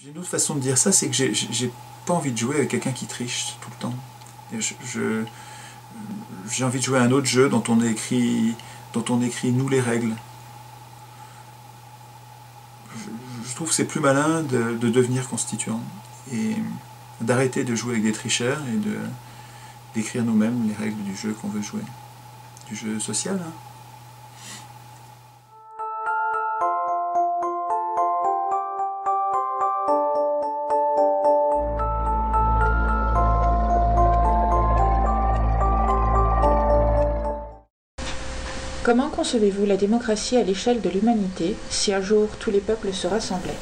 J'ai une autre façon de dire ça, c'est que j'ai pas envie de jouer avec quelqu'un qui triche tout le temps. J'ai envie de jouer à un autre jeu dont on écrit nous les règles. Je trouve que c'est plus malin de devenir constituant et d'arrêter de jouer avec des tricheurs et d'écrire nous-mêmes les règles du jeu qu'on veut jouer, du jeu social. Hein. Comment concevez-vous la démocratie à l'échelle de l'humanité si un jour tous les peuples se rassemblaient?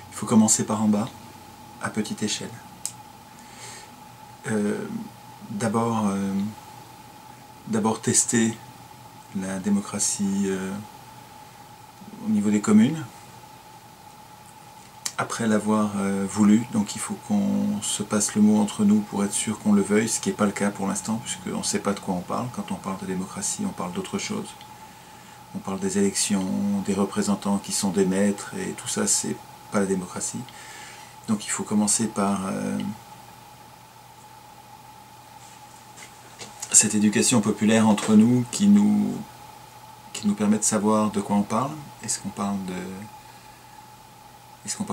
Il faut commencer par en bas, à petite échelle. D'abord tester la démocratie au niveau des communes. Après l'avoir voulu, donc il faut qu'on se passe le mot entre nous pour être sûr qu'on le veuille, ce qui n'est pas le cas pour l'instant, puisqu'on ne sait pas de quoi on parle. Quand on parle de démocratie, on parle d'autre chose. On parle des élections, des représentants qui sont des maîtres, et tout ça, c'est pas la démocratie. Donc il faut commencer par cette éducation populaire entre nous qui nous permet de savoir de quoi on parle. Est-ce qu'on parle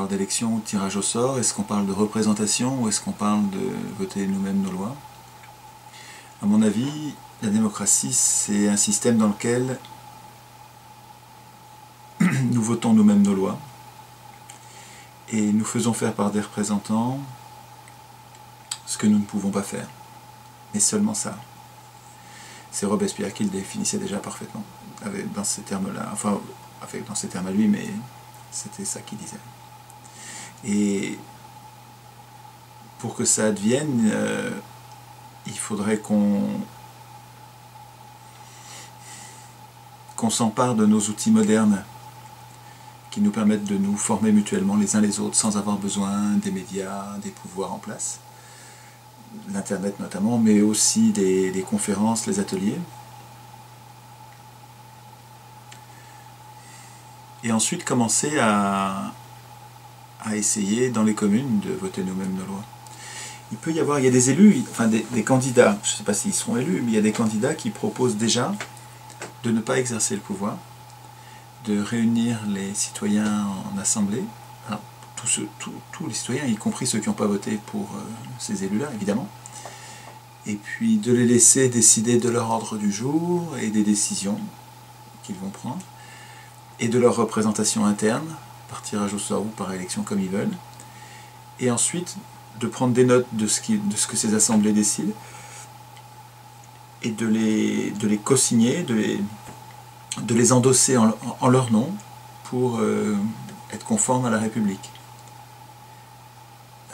d'élection ou de tirage au sort? Est-ce qu'on parle de représentation ou est-ce qu'on parle de voter nous-mêmes nos lois? À mon avis, la démocratie, c'est un système dans lequel nous votons nous-mêmes nos lois et nous faisons faire par des représentants ce que nous ne pouvons pas faire. Mais seulement ça. C'est Robespierre qui le définissait déjà parfaitement, dans ces termes-là, enfin dans ces termes à lui, mais c'était ça qu'il disait. Et pour que ça advienne, il faudrait qu'on s'empare de nos outils modernes qui nous permettent de nous former mutuellement les uns les autres sans avoir besoin des médias, des pouvoirs en place, l'Internet notamment, mais aussi des conférences, les ateliers. Et ensuite commencer à essayer dans les communes de voter nous-mêmes nos lois. Il y a des élus, enfin des candidats, je ne sais pas s'ils seront élus, mais il y a des candidats qui proposent déjà de ne pas exercer le pouvoir, de réunir les citoyens en assemblée, alors, tous les citoyens, y compris ceux qui n'ont pas voté pour ces élus-là, évidemment, et puis de les laisser décider de leur ordre du jour et des décisions qu'ils vont prendre, et de leur représentation interne, par tirage au sort ou par élection comme ils veulent, et ensuite de prendre des notes de ce que ces assemblées décident, et de les co-signer, de les endosser en leur nom pour être conformes à la République.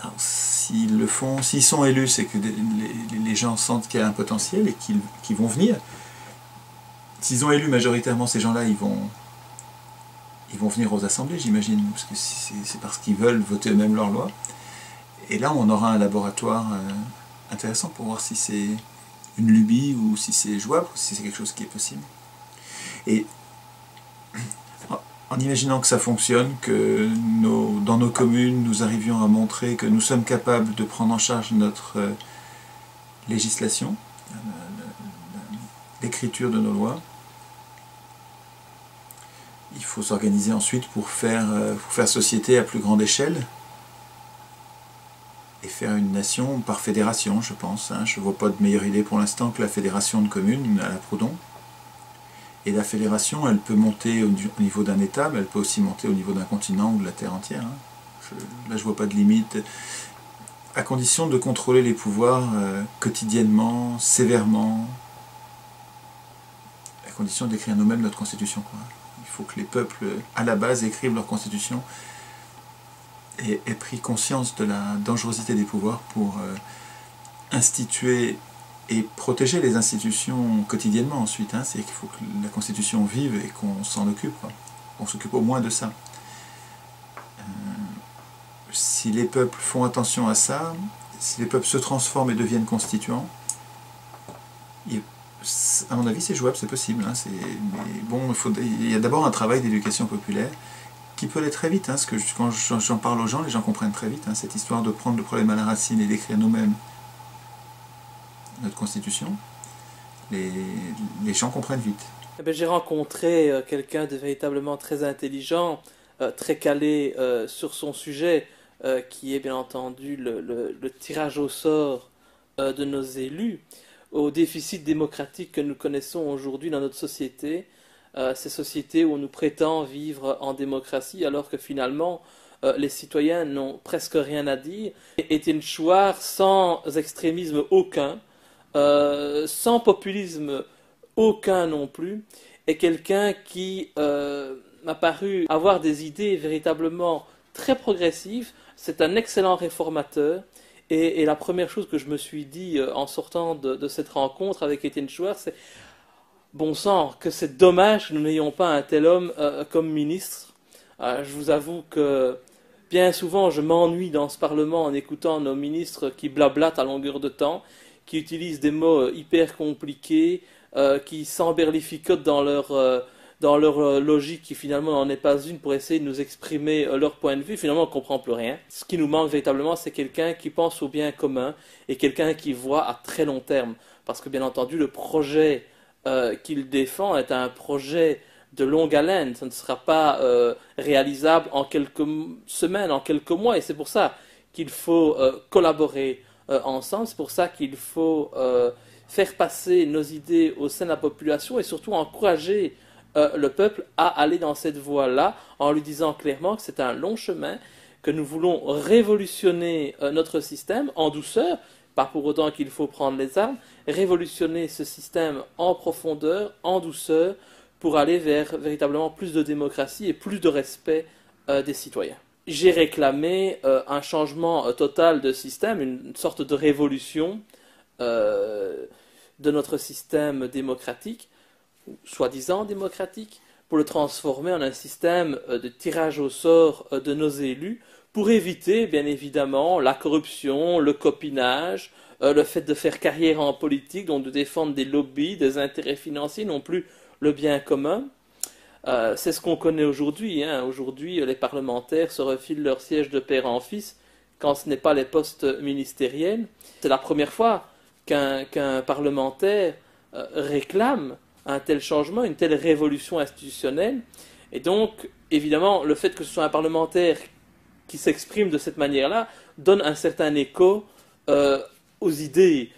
Alors, s'ils le font, s'ils sont élus, c'est que les gens sentent qu'il y a un potentiel et qu'ils vont venir. S'ils ont élu majoritairement ces gens-là, ils vont venir aux assemblées, j'imagine, parce que c'est parce qu'ils veulent voter eux-mêmes leurs lois. Et là, on aura un laboratoire intéressant pour voir si c'est une lubie ou si c'est jouable, ou si c'est quelque chose qui est possible. Et en imaginant que ça fonctionne, que dans nos communes, nous arrivions à montrer que nous sommes capables de prendre en charge notre législation, l'écriture de nos lois, il faut s'organiser ensuite pour faire société à plus grande échelle et faire une nation par fédération, je pense. Je ne vois pas de meilleure idée pour l'instant que la fédération de communes à la Proudhon. Et la fédération, elle peut monter au niveau d'un État, mais elle peut aussi monter au niveau d'un continent ou de la Terre entière. Là, je ne vois pas de limite, à condition de contrôler les pouvoirs quotidiennement, sévèrement, à condition d'écrire nous-mêmes notre constitution, quoi. Il faut que les peuples, à la base, écrivent leur constitution et aient pris conscience de la dangerosité des pouvoirs pour instituer et protéger les institutions quotidiennement ensuite. C'est qu'il faut que la constitution vive et qu'on s'en occupe, quoi. On s'occupe au moins de ça. Si les peuples font attention à ça, si les peuples se transforment et deviennent constituants, à mon avis, c'est jouable, c'est possible. Mais bon, il y a d'abord un travail d'éducation populaire qui peut aller très vite. Hein, quand j'en parle aux gens, les gens comprennent très vite. Hein, cette histoire de prendre le problème à la racine et d'écrire nous-mêmes notre constitution, les gens comprennent vite. Eh ben, j'ai rencontré quelqu'un de véritablement très intelligent, très calé sur son sujet, qui est bien entendu le tirage au sort de nos élus, au déficit démocratique que nous connaissons aujourd'hui dans notre société, ces sociétés où on nous prétend vivre en démocratie alors que finalement les citoyens n'ont presque rien à dire. Étienne Chouard, sans extrémisme aucun, sans populisme aucun non plus, est quelqu'un qui m'a paru avoir des idées véritablement très progressives. C'est un excellent réformateur. Et la première chose que je me suis dit en sortant de cette rencontre avec Étienne Chouard, c'est bon sang, que c'est dommage que nous n'ayons pas un tel homme comme ministre. Je vous avoue que bien souvent je m'ennuie dans ce Parlement en écoutant nos ministres qui blablatent à longueur de temps, qui utilisent des mots hyper compliqués, qui s'emberlificotent dans leur logique qui finalement n'en est pas une pour essayer de nous exprimer leur point de vue. Finalement, on ne comprend plus rien. Ce qui nous manque véritablement, c'est quelqu'un qui pense au bien commun et quelqu'un qui voit à très long terme. Parce que bien entendu, le projet qu'il défend est un projet de longue haleine. Ça ne sera pas réalisable en quelques semaines, en quelques mois. Et c'est pour ça qu'il faut collaborer ensemble. C'est pour ça qu'il faut faire passer nos idées au sein de la population et surtout encourager le peuple à aller dans cette voie-là en lui disant clairement que c'est un long chemin, que nous voulons révolutionner notre système en douceur, pas pour autant qu'il faut prendre les armes, révolutionner ce système en profondeur, en douceur, pour aller vers véritablement plus de démocratie et plus de respect des citoyens. J'ai réclamé un changement total de système, une sorte de révolution de notre système démocratique, soi-disant démocratique, pour le transformer en un système de tirage au sort de nos élus, pour éviter, bien évidemment, la corruption, le copinage, le fait de faire carrière en politique, donc de défendre des lobbies, des intérêts financiers, non plus le bien commun. C'est ce qu'on connaît aujourd'hui. Hein. Aujourd'hui, les parlementaires se refilent leur siège de père en fils quand ce n'est pas les postes ministériels. C'est la première fois qu'un parlementaire réclame un tel changement, une telle révolution institutionnelle. Et donc, évidemment, le fait que ce soit un parlementaire qui s'exprime de cette manière-là donne un certain écho aux idées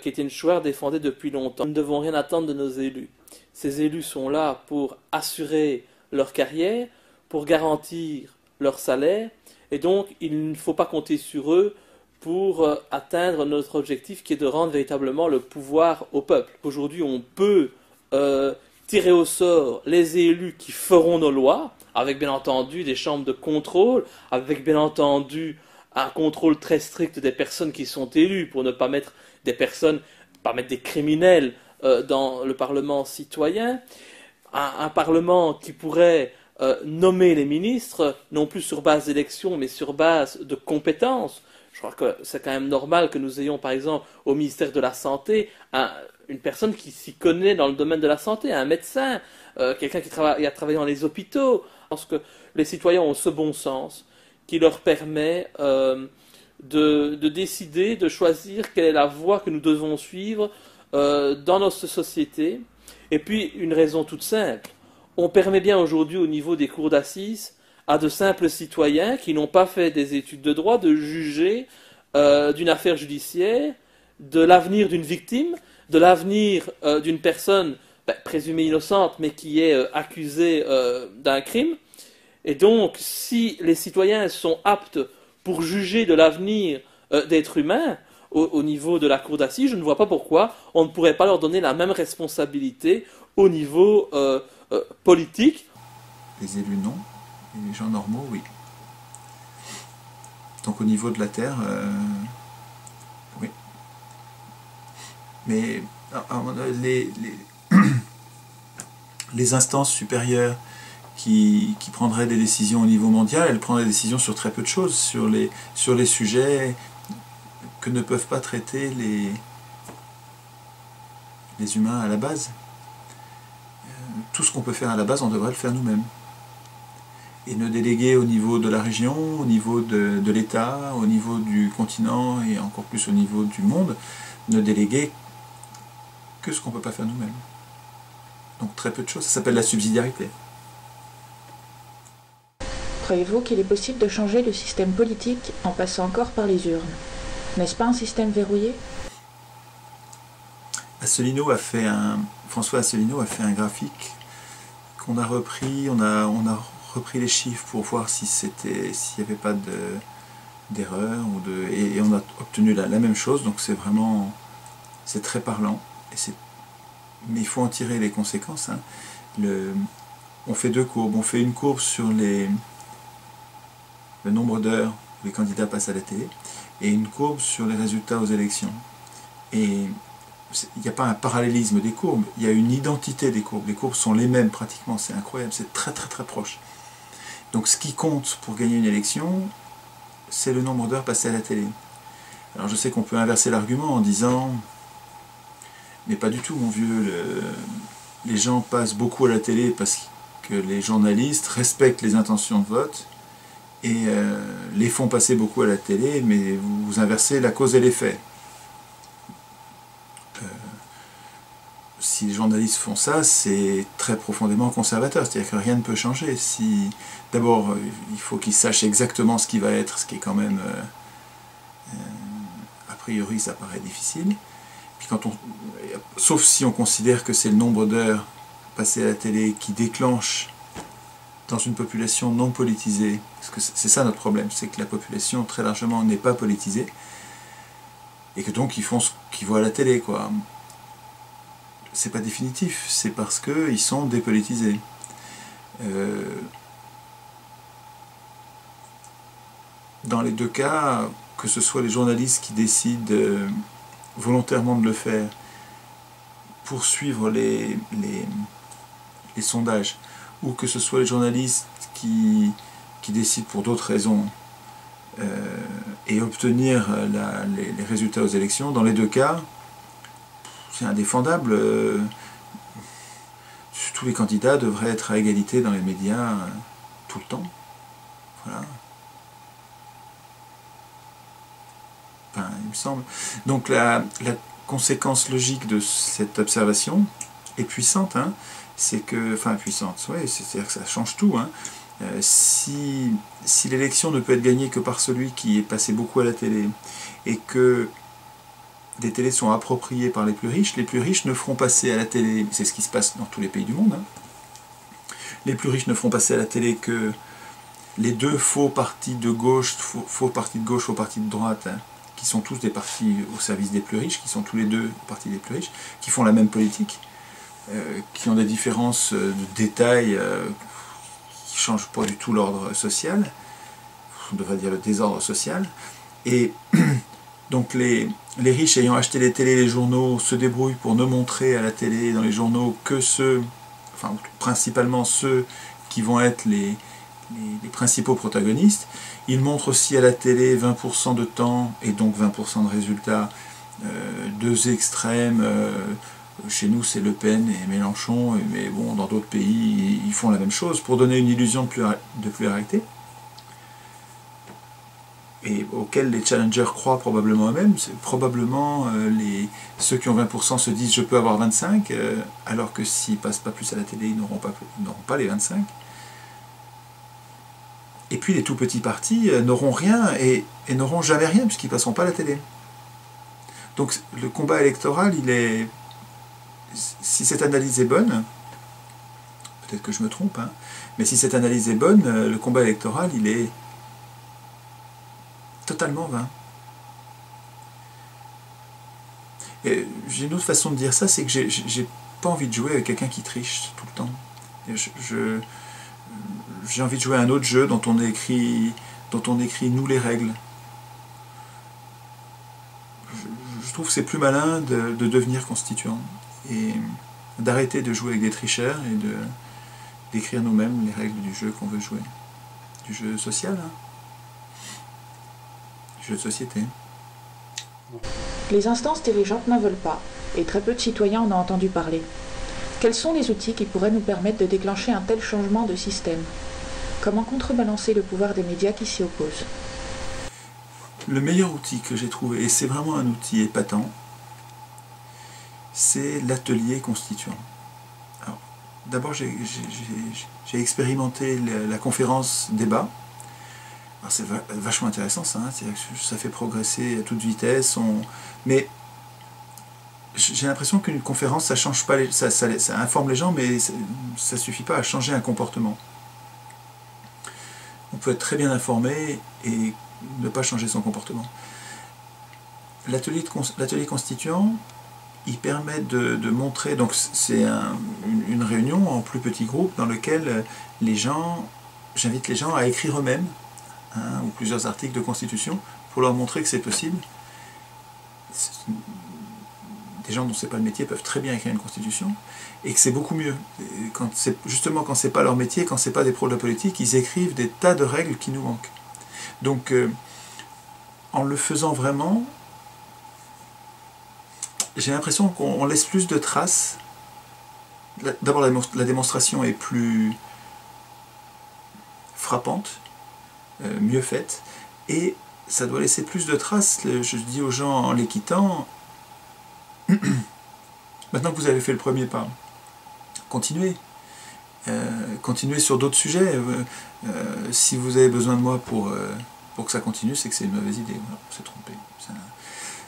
qu'Étienne Chouard défendait depuis longtemps. Nous ne devons rien attendre de nos élus. Ces élus sont là pour assurer leur carrière, pour garantir leur salaire, et donc il ne faut pas compter sur eux pour atteindre notre objectif qui est de rendre véritablement le pouvoir au peuple. Aujourd'hui, on peut tirer au sort les élus qui feront nos lois, avec bien entendu des chambres de contrôle, avec bien entendu un contrôle très strict des personnes qui sont élues, pour ne pas mettre des personnes, pas mettre des criminels dans le Parlement citoyen, un Parlement qui pourrait nommer les ministres, non plus sur base d'élection, mais sur base de compétences. Je crois que c'est quand même normal que nous ayons, par exemple, au ministère de la Santé, une personne qui s'y connaît dans le domaine de la santé, un médecin, quelqu'un qui a travaillé dans les hôpitaux. Je pense que les citoyens ont ce bon sens qui leur permet de décider, de choisir quelle est la voie que nous devons suivre dans notre société. Et puis, une raison toute simple. On permet bien aujourd'hui, au niveau des cours d'assises, à de simples citoyens qui n'ont pas fait des études de droit de juger d'une affaire judiciaire, de l'avenir d'une victime, de l'avenir d'une personne présumée innocente mais qui est accusée d'un crime. Et donc, si les citoyens sont aptes pour juger de l'avenir d'êtres humains au niveau de la cour d'assises, je ne vois pas pourquoi on ne pourrait pas leur donner la même responsabilité au niveau politique. Les élus, non. Et les gens normaux, oui. Donc au niveau de la Terre, oui. Mais les instances supérieures qui prendraient des décisions au niveau mondial, elles prendraient des décisions sur très peu de choses, sur les sujets que ne peuvent pas traiter les humains à la base. Tout ce qu'on peut faire à la base, on devrait le faire nous-mêmes. et ne déléguer au niveau de la région, au niveau de l'État, au niveau du continent et encore plus au niveau du monde, ne déléguer que ce qu'on ne peut pas faire nous-mêmes. Donc très peu de choses, ça s'appelle la subsidiarité. Croyez-vous qu'il est possible de changer le système politique en passant encore par les urnes? N'est-ce pas un système verrouillé? François Asselineau a fait un graphique qu'on a repris, on a repris les chiffres pour voir s'il n'y avait pas d'erreur, et on a obtenu la même chose, donc c'est très parlant, mais il faut en tirer les conséquences. Hein. On fait deux courbes, on fait une courbe sur le nombre d'heures où les candidats passent à la télé, et une courbe sur les résultats aux élections. Et il n'y a pas un parallélisme des courbes, il y a une identité des courbes. Les courbes sont les mêmes pratiquement, c'est incroyable, c'est très très très proche. Donc ce qui compte pour gagner une élection, c'est le nombre d'heures passées à la télé. Alors je sais qu'on peut inverser l'argument en disant « mais pas du tout mon vieux, les gens passent beaucoup à la télé parce que les journalistes respectent les intentions de vote et les font passer beaucoup à la télé, mais vous inversez la cause et l'effet. » Si les journalistes font ça, c'est très profondément conservateur, c'est-à-dire que rien ne peut changer. D'abord, il faut qu'ils sachent exactement ce qui va être, ce qui est quand même, a priori, ça paraît difficile. Puis sauf si on considère que c'est le nombre d'heures passées à la télé qui déclenche dans une population non politisée, parce que c'est ça notre problème, c'est que la population très largement n'est pas politisée, et que donc ils font ce qu'ils voient à la télé, quoi. C'est pas définitif, c'est parce qu'ils sont dépolitisés. Dans les deux cas, que ce soit les journalistes qui décident volontairement de le faire pour suivre les sondages, ou que ce soit les journalistes qui décident pour d'autres raisons et obtenir les résultats aux élections, dans les deux cas, c'est indéfendable. Tous les candidats devraient être à égalité dans les médias tout le temps. Voilà. Enfin, il me semble. Donc la conséquence logique de cette observation est puissante. Hein. C'est que, enfin puissante, ouais, c'est-à-dire que ça change tout. Hein. Si l'élection ne peut être gagnée que par celui qui est passé beaucoup à la télé, et que des télés sont appropriées par les plus riches ne feront passer à la télé, c'est ce qui se passe dans tous les pays du monde, hein. Les plus riches ne feront passer à la télé que les deux faux partis de gauche, faux partis de droite, hein, qui sont tous des partis au service des plus riches, qui sont tous les deux partis des plus riches, qui font la même politique, qui ont des différences de détails qui ne changent pas du tout l'ordre social, on devrait dire le désordre social, et donc les riches ayant acheté les télés et les journaux se débrouillent pour ne montrer à la télé et dans les journaux que principalement ceux qui vont être les principaux protagonistes. Ils montrent aussi à la télé 20% de temps et donc 20% de résultats, deux extrêmes. Chez nous c'est Le Pen et Mélenchon, mais bon, dans d'autres pays ils font la même chose pour donner une illusion de pluralité, et auxquels les challengers croient probablement eux-mêmes. Probablement ceux qui ont 20% se disent « je peux avoir 25 », alors que s'ils ne passent pas plus à la télé, ils n'auront pas les 25. Et puis les tout petits partis n'auront rien et n'auront jamais rien, puisqu'ils ne passeront pas à la télé. Donc le combat électoral, si cette analyse est bonne, peut-être que je me trompe, hein, mais si cette analyse est bonne, le combat électoral, il est totalement vain. J'ai une autre façon de dire ça, c'est que j'ai pas envie de jouer avec quelqu'un qui triche tout le temps. J'ai envie de jouer à un autre jeu dont on écrit nous les règles. Je trouve que c'est plus malin de devenir constituant et d'arrêter de jouer avec des tricheurs et d'écrire nous-mêmes les règles du jeu qu'on veut jouer. Du jeu social, hein. Du jeu de société. Les instances dirigeantes n'en veulent pas, et très peu de citoyens en ont entendu parler. Quels sont les outils qui pourraient nous permettre de déclencher un tel changement de système? Comment contrebalancer le pouvoir des médias qui s'y opposent? Le meilleur outil que j'ai trouvé, et c'est vraiment un outil épatant, c'est l'atelier constituant. Alors, d'abord, j'ai expérimenté la conférence débat. Alors, c'est vachement intéressant ça, hein, ça fait progresser à toute vitesse, mais j'ai l'impression qu'une conférence, ça change pas, ça informe les gens, mais ça suffit pas à changer un comportement. On peut être très bien informé et ne pas changer son comportement. L'atelier constituant, il permet de montrer, donc c'est une réunion en plus petit groupe dans lequel j'invite les gens à écrire eux-mêmes ou plusieurs articles de constitution pour leur montrer que c'est possible. Des gens dont c'est pas le métier peuvent très bien écrire une constitution et que c'est beaucoup mieux. Justement quand c'est pas leur métier, quand c'est pas des pros de la politique, ils écrivent des tas de règles qui nous manquent. Donc en le faisant vraiment, j'ai l'impression qu'on laisse plus de traces. D'abord la démonstration est plus frappante, mieux faite, et ça doit laisser plus de traces. Je dis aux gens en les quittant, maintenant que vous avez fait le premier pas, continuez. Continuez sur d'autres sujets. Si vous avez besoin de moi pour que ça continue, c'est que c'est une mauvaise idée. Voilà, on s'est trompé.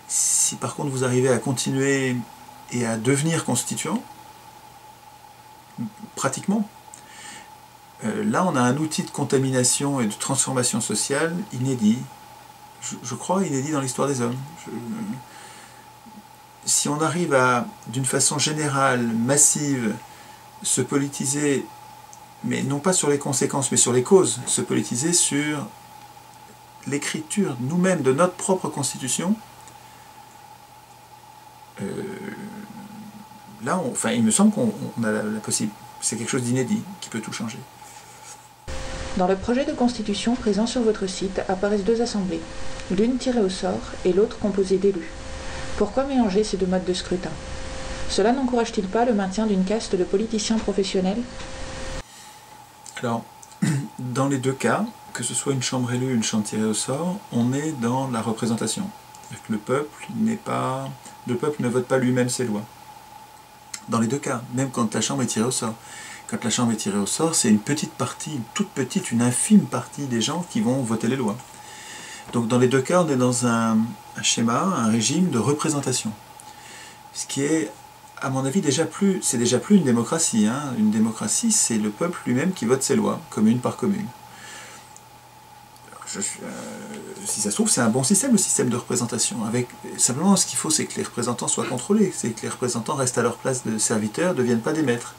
Si par contre vous arrivez à continuer et à devenir constituant, pratiquement, là on a un outil de contamination et de transformation sociale inédit. Je crois inédit dans l'histoire des hommes. Si on arrive à, d'une façon générale, massive, se politiser, mais non pas sur les conséquences, mais sur les causes, se politiser sur l'écriture nous-mêmes de notre propre constitution, là, il me semble qu'on a la possibilité. C'est quelque chose d'inédit qui peut tout changer. Dans le projet de constitution présent sur votre site apparaissent deux assemblées, l'une tirée au sort et l'autre composée d'élus. Pourquoi mélanger ces deux modes de scrutin? Cela n'encourage-t-il pas le maintien d'une caste de politiciens professionnels? Alors, dans les deux cas, que ce soit une chambre élue ou une chambre tirée au sort, on est dans la représentation. Le peuple ne vote pas lui-même ses lois. Dans les deux cas, même quand la chambre est tirée au sort. Quand la chambre est tirée au sort, c'est une petite partie, une toute petite, une infime partie des gens qui vont voter les lois. Donc dans les deux cas, on est dans un schéma, un régime de représentation. Ce qui est, à mon avis, c'est déjà plus une démocratie. Hein. Une démocratie, c'est le peuple lui-même qui vote ses lois, commune par commune. Si ça se trouve, c'est un bon système, le système de représentation. Simplement, ce qu'il faut, c'est que les représentants soient contrôlés, c'est que les représentants restent à leur place de serviteurs, ne deviennent pas des maîtres.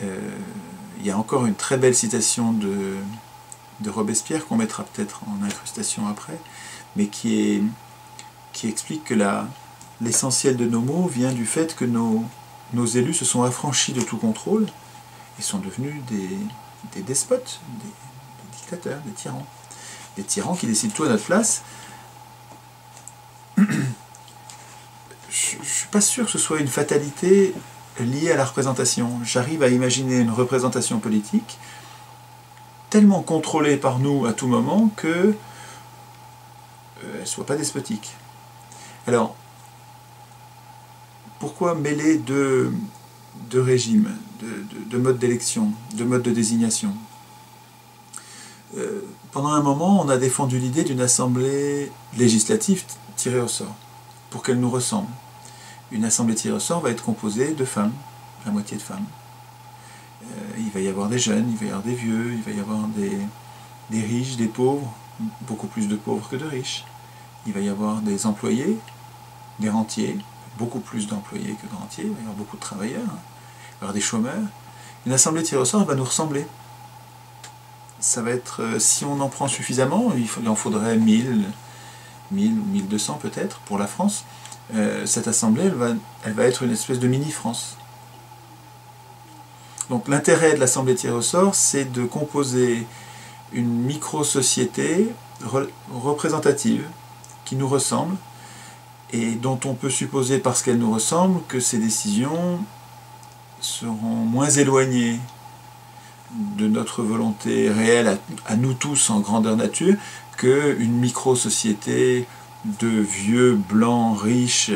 Il y a encore une très belle citation de Robespierre, qu'on mettra peut-être en incrustation après, mais qui explique que l'essentiel de nos maux vient du fait que nos élus se sont affranchis de tout contrôle et sont devenus des despotes, des dictateurs, des tyrans. Des tyrans qui décident tout à notre place. Je ne suis pas sûr que ce soit une fatalité liée à la représentation. J'arrive à imaginer une représentation politique tellement contrôlée par nous à tout moment qu'elle ne soit pas despotique. Alors, pourquoi mêler deux régimes, de modes d'élection, de modes de désignation? Pendant un moment, on a défendu l'idée d'une assemblée législative tirée au sort, pour qu'elle nous ressemble. Une assemblée tirée au sort va être composée de femmes, la moitié de femmes. Il va y avoir des jeunes, il va y avoir des vieux, il va y avoir des riches, des pauvres, beaucoup plus de pauvres que de riches. Il va y avoir des employés, des rentiers, beaucoup plus d'employés que de rentiers, il va y avoir beaucoup de travailleurs, il va y avoir des chômeurs. Une assemblée tirée au sort, elle va nous ressembler. Ça va être, si on en prend suffisamment, il en faudrait 1000 ou 1200 peut-être pour la France. Cette assemblée, elle va être une espèce de mini-France. Donc l'intérêt de l'assemblée tirée au sort, c'est de composer une micro-société représentative qui nous ressemble et dont on peut supposer, parce qu'elle nous ressemble, que ces décisions seront moins éloignées de notre volonté réelle à nous tous en grandeur nature qu'une micro-société de vieux, blancs, riches,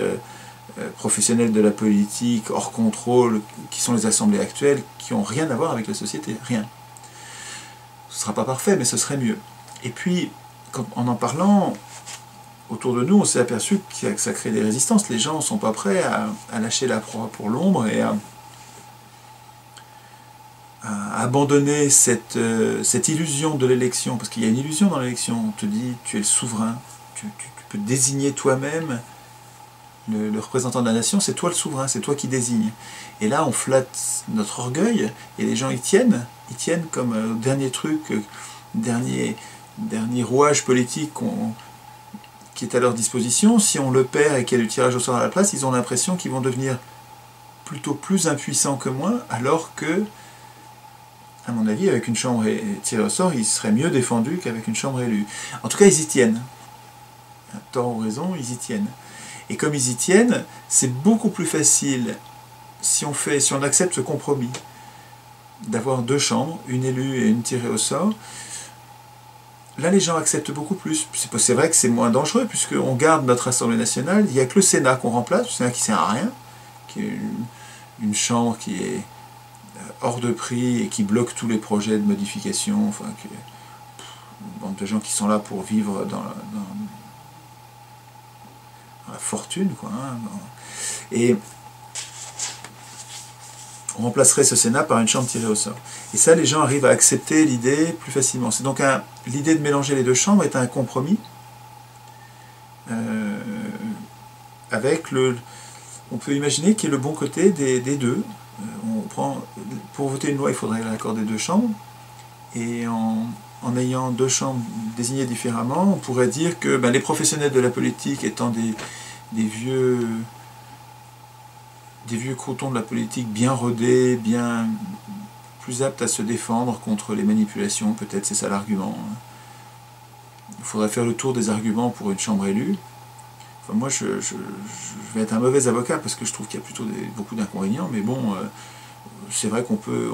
professionnels de la politique, hors contrôle, qui sont les assemblées actuelles, qui n'ont rien à voir avec la société, rien. Ce ne sera pas parfait, mais ce serait mieux. Et puis, en parlant autour de nous, on s'est aperçu que ça crée des résistances. Les gens ne sont pas prêts à lâcher la proie pour l'ombre et à abandonner cette illusion de l'élection, parce qu'il y a une illusion dans l'élection. On te dit, tu es le souverain, tu peux désigner toi-même le représentant de la nation, c'est toi le souverain, c'est toi qui désignes. Et là, on flatte notre orgueil, et les gens y tiennent comme dernier truc, dernier rouage politique qui est à leur disposition. Si on le perd et qu'il y a du tirage au sort à la place, ils ont l'impression qu'ils vont devenir plutôt plus impuissants que moi, alors que, à mon avis, avec une chambre tirée au sort, ils seraient mieux défendus qu'avec une chambre élue. En tout cas, ils y tiennent. À tort ou raison, ils y tiennent. Et comme ils y tiennent, c'est beaucoup plus facile, si on accepte ce compromis, d'avoir 2 chambres, une élue et une tirée au sort. Là, les gens acceptent beaucoup plus. C'est vrai que c'est moins dangereux, puisqu'on garde notre Assemblée nationale. Il n'y a que le Sénat qu'on remplace, le Sénat qui ne sert à rien, qui est une chambre qui est hors de prix et qui bloque tous les projets de modification, enfin, une bande de gens qui sont là pour vivre dans la fortune, quoi. Hein. Et on remplacerait ce Sénat par une chambre tirée au sort. Et ça, les gens arrivent à accepter l'idée plus facilement. C'est donc l'idée de mélanger les 2 chambres est un compromis avec on peut imaginer qu'il y ait le bon côté des 2. Pour voter une loi, il faudrait l'accord des 2 chambres. Et en ayant 2 chambres désignées différemment, on pourrait dire que les professionnels de la politique étant des vieux crotons de la politique bien rodés, bien plus aptes à se défendre contre les manipulations, peut-être c'est ça l'argument. Il faudrait faire le tour des arguments pour une chambre élue. Enfin, moi, je vais être un mauvais avocat parce que je trouve qu'il y a plutôt beaucoup d'inconvénients, mais bon, c'est vrai qu'on peut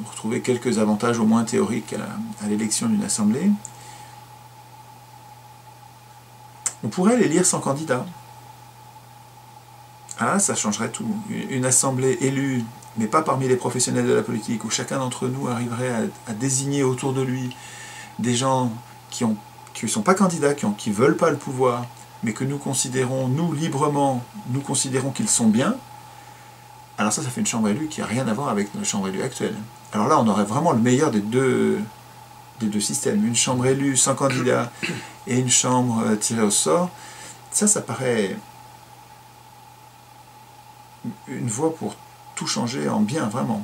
retrouver quelques avantages au moins théoriques à l'élection d'une assemblée. On pourrait les lire sans candidat. Ah, ça changerait tout. Une assemblée élue, mais pas parmi les professionnels de la politique, où chacun d'entre nous arriverait à désigner autour de lui des gens qui ne sont pas candidats, qui ne veulent pas le pouvoir, mais que nous considérons, nous librement, nous considérons qu'ils sont bien. Alors ça fait une chambre élue qui n'a rien à voir avec notre chambre élue actuelle. Alors là, on aurait vraiment le meilleur des deux systèmes. Une chambre élue sans candidat et une chambre tirée au sort. Ça paraît une voie pour tout changer en bien, vraiment.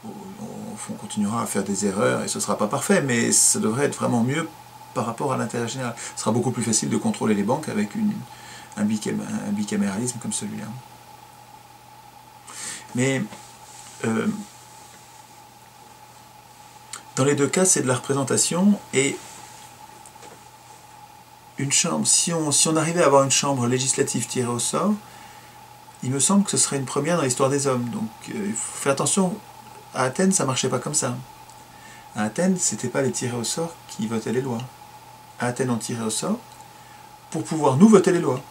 On continuera à faire des erreurs et ce ne sera pas parfait, mais ça devrait être vraiment mieux par rapport à l'intérêt général. Ce sera beaucoup plus facile de contrôler les banques avec un bicaméralisme comme celui-là. Mais dans les 2 cas, c'est de la représentation et une chambre, si on arrivait à avoir une chambre législative tirée au sort, il me semble que ce serait une première dans l'histoire des hommes. Donc il faut faire attention, à Athènes, ça ne marchait pas comme ça. À Athènes, ce n'était pas les tirés au sort qui votaient les lois. À Athènes, on tirait au sort pour pouvoir nous voter les lois.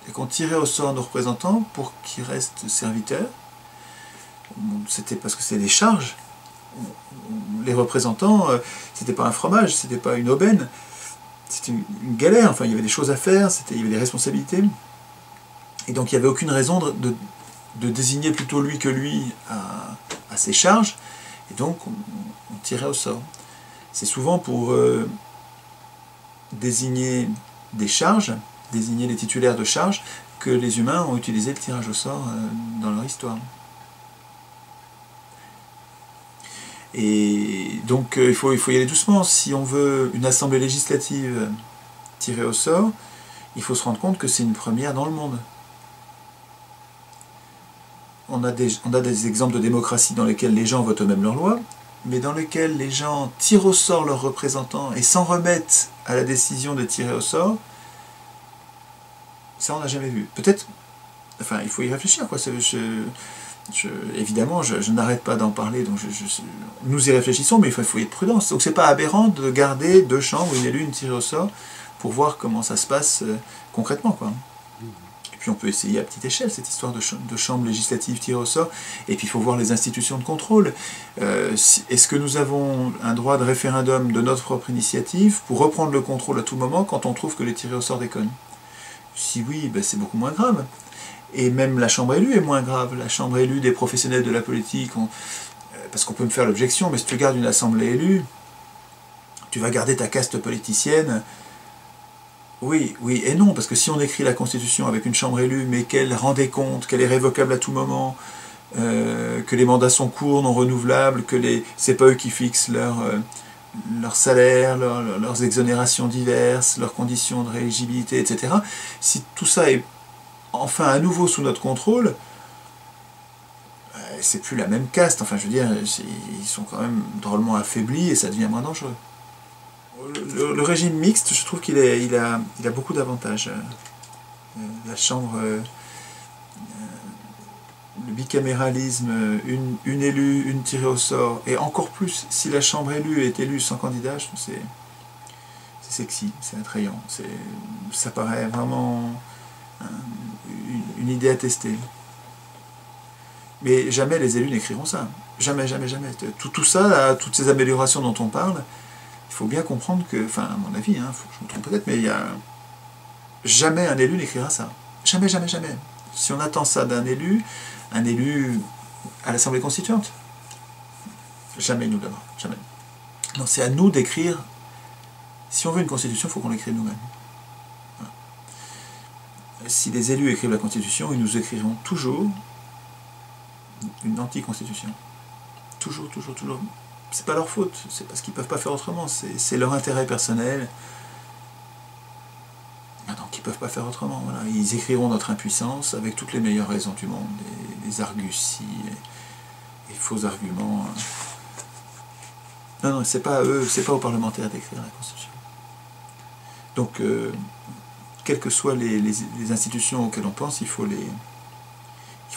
Et qu'on tirait au sort nos représentants pour qu'ils restent serviteurs. C'était parce que c'est des charges. Les représentants, c'était pas un fromage, c'était pas une aubaine, c'était une galère. Enfin, il y avait des choses à faire, il y avait des responsabilités. Et donc, il n'y avait aucune raison de désigner plutôt lui que lui à ses charges. Et donc, on tirait au sort. C'est souvent pour désigner des charges, désigner les titulaires de charges, que les humains ont utilisé le tirage au sort dans leur histoire. Et donc il faut y aller doucement. Si on veut une assemblée législative tirée au sort, il faut se rendre compte que c'est une première dans le monde. On a des exemples de démocratie dans lesquels les gens votent eux-mêmes leurs lois, mais dans lesquels les gens tirent au sort leurs représentants et s'en remettent à la décision de tirer au sort. Ça, on n'a jamais vu. Peut-être, enfin, il faut y réfléchir, quoi. Évidemment, je n'arrête pas d'en parler, donc nous y réfléchissons, mais il faut être prudent. Donc c'est pas aberrant de garder 2 chambres, une élue, une tirée au sort, pour voir comment ça se passe concrètement, quoi. Et puis on peut essayer à petite échelle cette histoire de chambre législative tirée au sort, et puis il faut voir les institutions de contrôle. Est-ce que nous avons un droit de référendum de notre propre initiative pour reprendre le contrôle à tout moment quand on trouve que les tirés au sort déconnent? Si oui, ben c'est beaucoup moins grave. Et même la chambre élue est moins grave. La chambre élue des professionnels de la politique, parce qu'on peut me faire l'objection, mais si tu gardes une assemblée élue, tu vas garder ta caste politicienne. Oui, oui et non, parce que si on écrit la Constitution avec une chambre élue, mais qu'elle rend des comptes, qu'elle est révocable à tout moment, que les mandats sont courts, non renouvelables, que c'est pas eux qui fixent leur salaire, leurs exonérations diverses, leurs conditions de rééligibilité, etc. Si tout ça est enfin à nouveau sous notre contrôle, c'est plus la même caste. Enfin, je veux dire, ils sont quand même drôlement affaiblis et ça devient moins dangereux. Le régime mixte, je trouve il a beaucoup d'avantages. La chambre, le bicaméralisme, une élue, une tirée au sort, et encore plus si la chambre élue est élue sans candidat, je trouve que c'est sexy, c'est attrayant. Ça paraît vraiment une idée à tester. Mais jamais les élus n'écriront ça. Jamais, jamais, jamais. Tout ça, là, toutes ces améliorations dont on parle, il faut bien comprendre que, enfin, à mon avis, je me trompe peut-être, mais jamais un élu n'écrira ça. Jamais, jamais, jamais. Si on attend ça d'un élu, un élu à l'Assemblée constituante, jamais il nous le donnera. Jamais. Non, c'est à nous d'écrire. Si on veut une constitution, il faut qu'on l'écrive nous-mêmes. Si les élus écrivent la Constitution, ils nous écriront toujours une anti-constitution. Toujours, toujours, toujours. C'est pas leur faute, c'est parce qu'ils peuvent pas faire autrement, c'est leur intérêt personnel. Donc ils peuvent pas faire autrement. Voilà. Ils écriront notre impuissance avec toutes les meilleures raisons du monde, des arguties, et faux arguments. Non, c'est pas à eux, c'est pas aux parlementaires d'écrire la Constitution. Donc, quelles que soient les institutions auxquelles on pense, il faut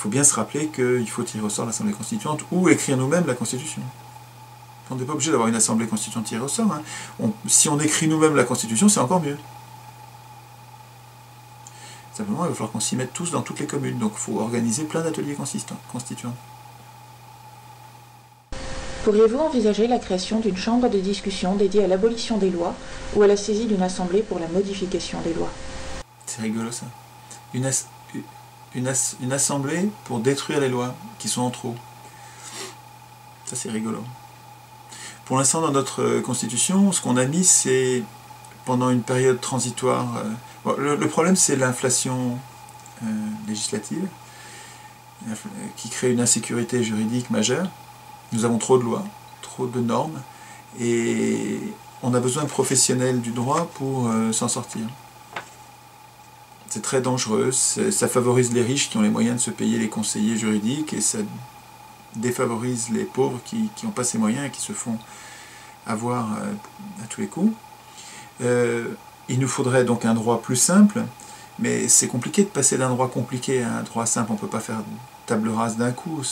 bien se rappeler qu'il faut tirer au sort l'Assemblée constituante ou écrire nous-mêmes la Constitution. On n'est pas obligé d'avoir une Assemblée constituante tirée au sort. Si on écrit nous-mêmes la Constitution, c'est encore mieux. Simplement, il va falloir qu'on s'y mette tous dans toutes les communes. Donc il faut organiser plein d'ateliers constituants. Pourriez-vous envisager la création d'une chambre de discussion dédiée à l'abolition des lois ou à la saisie d'une assemblée pour la modification des lois? C'est rigolo ça. Une assemblée pour détruire les lois qui sont en trop. Ça c'est rigolo. Pour l'instant dans notre constitution, ce qu'on a mis c'est pendant une période transitoire. Le problème c'est l'inflation législative qui crée une insécurité juridique majeure. Nous avons trop de lois, trop de normes, et on a besoin de professionnels du droit pour s'en sortir. C'est très dangereux, ça favorise les riches qui ont les moyens de se payer les conseillers juridiques, et ça défavorise les pauvres qui n'ont pas ces moyens et qui se font avoir à tous les coups. Il nous faudrait donc un droit plus simple, mais c'est compliqué de passer d'un droit compliqué à un droit simple, on ne peut pas faire table rase d'un coup.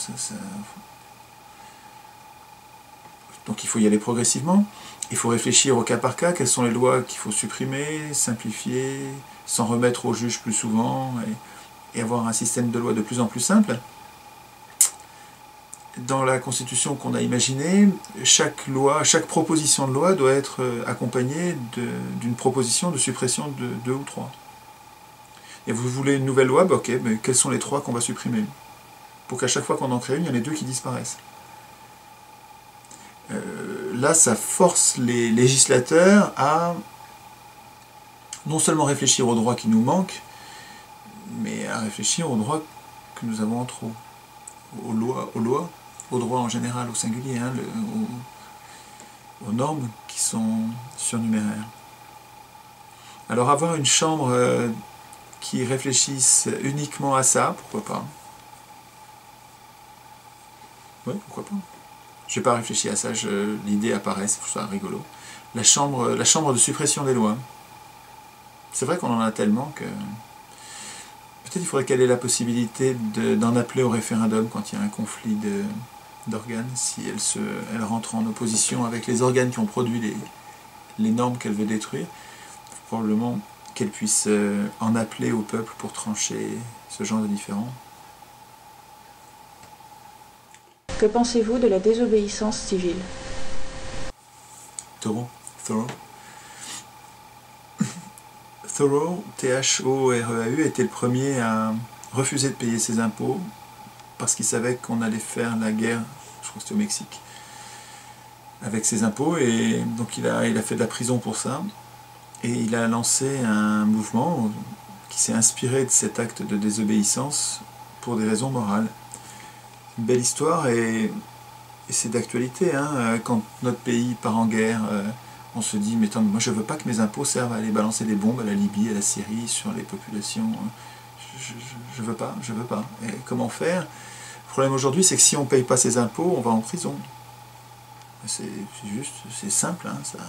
Donc il faut y aller progressivement, il faut réfléchir au cas par cas, quelles sont les lois qu'il faut supprimer, simplifier, s'en remettre aux juges plus souvent, et avoir un système de loi de plus en plus simple. Dans la Constitution qu'on a imaginée, chaque proposition de loi doit être accompagnée d'une proposition de suppression de 2 ou 3. Et vous voulez une nouvelle loi, ok, mais quels sont les 3 qu'on va supprimer? Pour qu'à chaque fois qu'on en crée une, il y en ait 2 qui disparaissent. Là, ça force les législateurs à non seulement réfléchir aux droits qui nous manquent, mais à réfléchir aux droits que nous avons en trop, aux lois, aux droits en général, au singulier, aux normes qui sont surnuméraires. Alors avoir une chambre qui réfléchisse uniquement à ça, pourquoi pas? Oui, pourquoi pas? Je n'ai pas réfléchi à ça, l'idée apparaît, c'est pour ça rigolo. La chambre de suppression des lois. C'est vrai qu'on en a tellement que peut-être il faudrait qu'elle ait la possibilité d'en appeler au référendum quand il y a un conflit d'organes, si elle rentre en opposition avec les organes qui ont produit les normes qu'elle veut détruire. Probablement qu'elle puisse en appeler au peuple pour trancher ce genre de différends. Que pensez-vous de la désobéissance civile? Thoreau. Thoreau, T-H-O-R-E-A-U, était le premier à refuser de payer ses impôts parce qu'il savait qu'on allait faire la guerre, je crois que c'était au Mexique, avec ses impôts, et donc il a fait de la prison pour ça, et il a lancé un mouvement qui s'est inspiré de cet acte de désobéissance pour des raisons morales. Une belle histoire, et c'est d'actualité, hein. Quand notre pays part en guerre, on se dit, mais attends, moi je veux pas que mes impôts servent à aller balancer des bombes à la Libye, à la Syrie, sur les populations. Je veux pas. Et comment faire? Le problème aujourd'hui, c'est que si on paye pas ses impôts, on va en prison. C'est simple, hein, ça.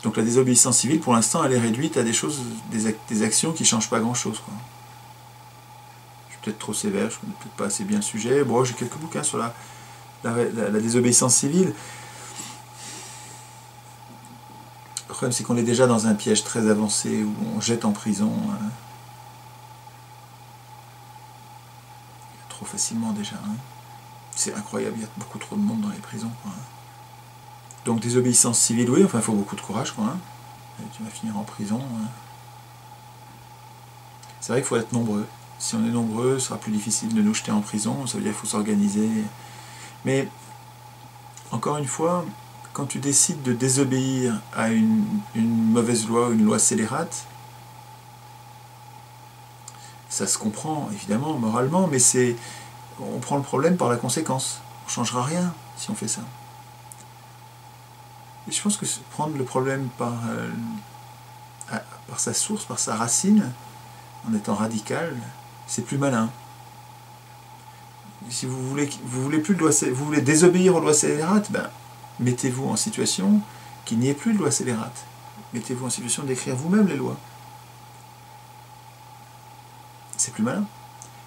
Donc la désobéissance civile, pour l'instant, elle est réduite à des actions qui changent pas grand-chose, quoi. Je suis peut-être trop sévère, je connais peut-être pas assez bien le sujet. Bon, j'ai quelques bouquins sur la désobéissance civile. Le problème, c'est qu'on est déjà dans un piège très avancé où on jette en prison trop facilement déjà. Hein. C'est incroyable, il y a beaucoup trop de monde dans les prisons, quoi. Donc désobéissance civile, oui, enfin il faut beaucoup de courage, quoi. Hein. Tu vas finir en prison. C'est vrai qu'il faut être nombreux. Si on est nombreux, ce sera plus difficile de nous jeter en prison, ça veut dire qu'il faut s'organiser. Mais, encore une fois, quand tu décides de désobéir à une mauvaise loi, une loi scélérate, ça se comprend, évidemment, moralement, mais on prend le problème par la conséquence. On ne changera rien si on fait ça. Et je pense que prendre le problème par sa source, par sa racine, en étant radical, c'est plus malin. Si vous voulez désobéir aux lois scélérates, ben, mettez-vous en situation qu'il n'y ait plus de loi scélérate. Mettez-vous en situation d'écrire vous-même les lois. C'est plus malin.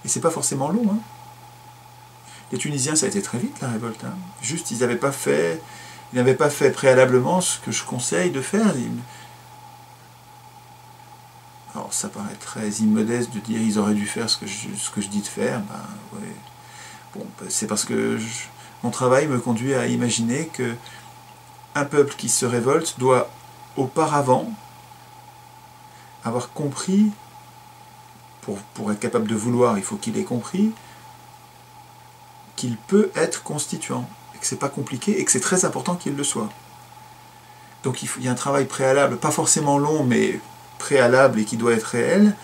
Et c'est pas forcément long. Hein. Les Tunisiens, ça a été très vite la révolte. Hein. Juste, ils n'avaient pas fait préalablement ce que je conseille de faire. Alors ça paraît très immodeste de dire ils auraient dû faire ce que je dis de faire. Ben, ouais. Bon, c'est parce que mon travail me conduit à imaginer que un peuple qui se révolte doit auparavant avoir compris, pour être capable de vouloir, il faut qu'il ait compris qu'il peut être constituant, et que c'est pas compliqué, et que c'est très important qu'il le soit. Donc il y a un travail préalable, pas forcément long, mais préalable et qui doit être réel,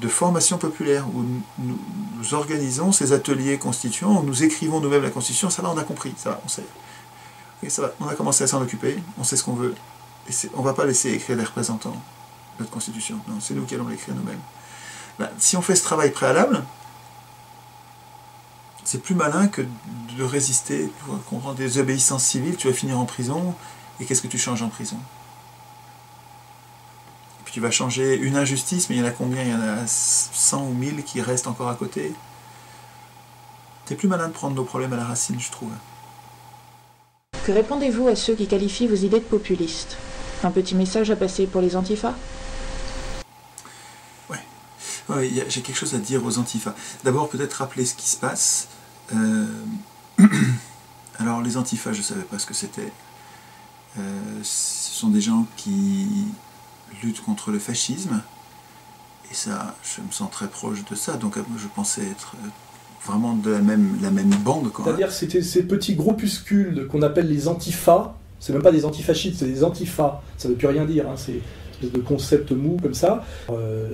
de formation populaire, où nous organisons ces ateliers constituants, où nous écrivons nous-mêmes la Constitution. Ça va, on a compris, ça va, on sait. Et ça va, on a commencé à s'en occuper, on sait ce qu'on veut. Et on ne va pas laisser écrire les représentants de notre Constitution. Non, c'est nous qui allons l'écrire nous-mêmes. Ben, si on fait ce travail préalable, c'est plus malin que de résister, qu'on rend des obéissances civiles, tu vas finir en prison, et qu'est-ce que tu changes en prison? Et puis tu vas changer une injustice, mais il y en a combien? Il y en a 100 ou 1000 qui restent encore à côté. C'est plus malin de prendre nos problèmes à la racine, je trouve. Que répondez-vous à ceux qui qualifient vos idées de populistes? Un petit message à passer pour les antifas? Ouais, j'ai quelque chose à dire aux antifas. D'abord, peut-être rappeler ce qui se passe. Alors, les antifas, je ne savais pas ce que c'était. Ce sont des gens qui luttent contre le fascisme. Et ça, je me sens très proche de ça. Donc, je pensais être vraiment de la même bande. C'est-à-dire, c'était ces petits groupuscules qu'on appelle les antifas. C'est même pas des antifascistes, c'est des antifas. Ça ne veut plus rien dire, hein. C'est de concept mou comme ça.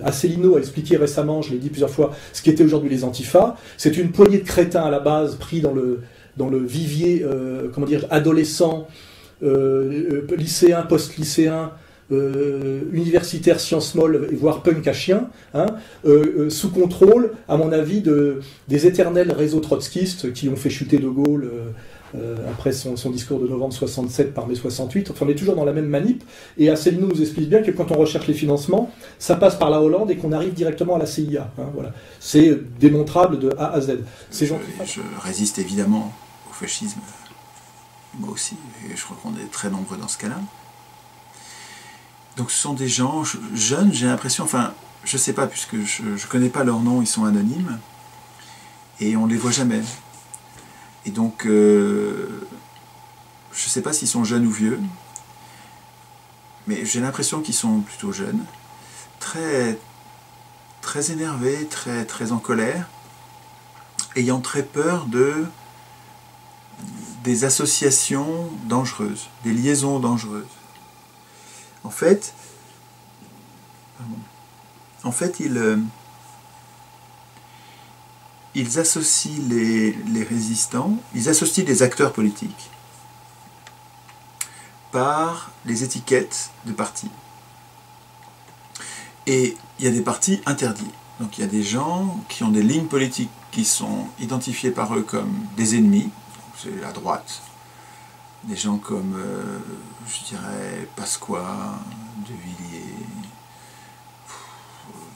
Asselineau a expliqué récemment, je l'ai dit plusieurs fois, ce qu'étaient aujourd'hui les antifas. C'est une poignée de crétins à la base pris dans le vivier, adolescent, lycéen, post-lycéen, universitaire, sciences molles, voire punk à chien, hein, sous contrôle, à mon avis, des éternels réseaux trotskistes qui ont fait chuter De Gaulle après son discours de novembre 67 par mai 68. Enfin, on est toujours dans la même manip. Et Asselineau nous explique bien que quand on recherche les financements, ça passe par la Hollande et qu'on arrive directement à la CIA. Hein, voilà. C'est démontrable de A à Z. Je résiste évidemment au fascisme, moi aussi, et je crois qu'on est très nombreux dans ce cas-là. Donc ce sont des gens jeunes, j'ai l'impression, enfin, je ne sais pas, puisque je ne connais pas leurs noms, ils sont anonymes, et on ne les voit jamais. Et donc, je ne sais pas s'ils sont jeunes ou vieux, mais j'ai l'impression qu'ils sont plutôt jeunes, très, très énervés, très en colère, ayant très peur des associations dangereuses, des liaisons dangereuses. En fait, ils associent les résistants, ils associent les acteurs politiques par les étiquettes de partis. Et il y a des partis interdits. Donc il y a des gens qui ont des lignes politiques qui sont identifiées par eux comme des ennemis, c'est la droite. Des gens comme, je dirais, Pasqua, De Villiers,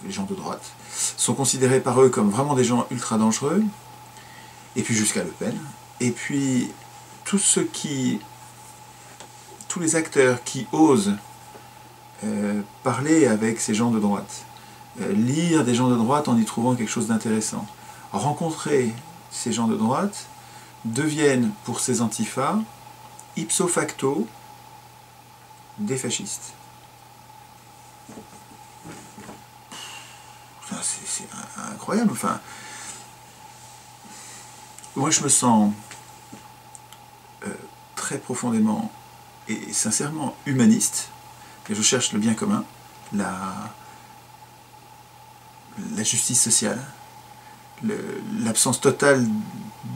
les gens de droite, sont considérés par eux comme vraiment des gens ultra dangereux, et puis jusqu'à Le Pen. Et puis, tous les acteurs qui osent parler avec ces gens de droite, lire des gens de droite en y trouvant quelque chose d'intéressant, rencontrer ces gens de droite, deviennent, pour ces antifas, ipso facto, des fascistes. C'est incroyable. Enfin, moi, je me sens très profondément et sincèrement humaniste, et je cherche le bien commun, la justice sociale, l'absence totale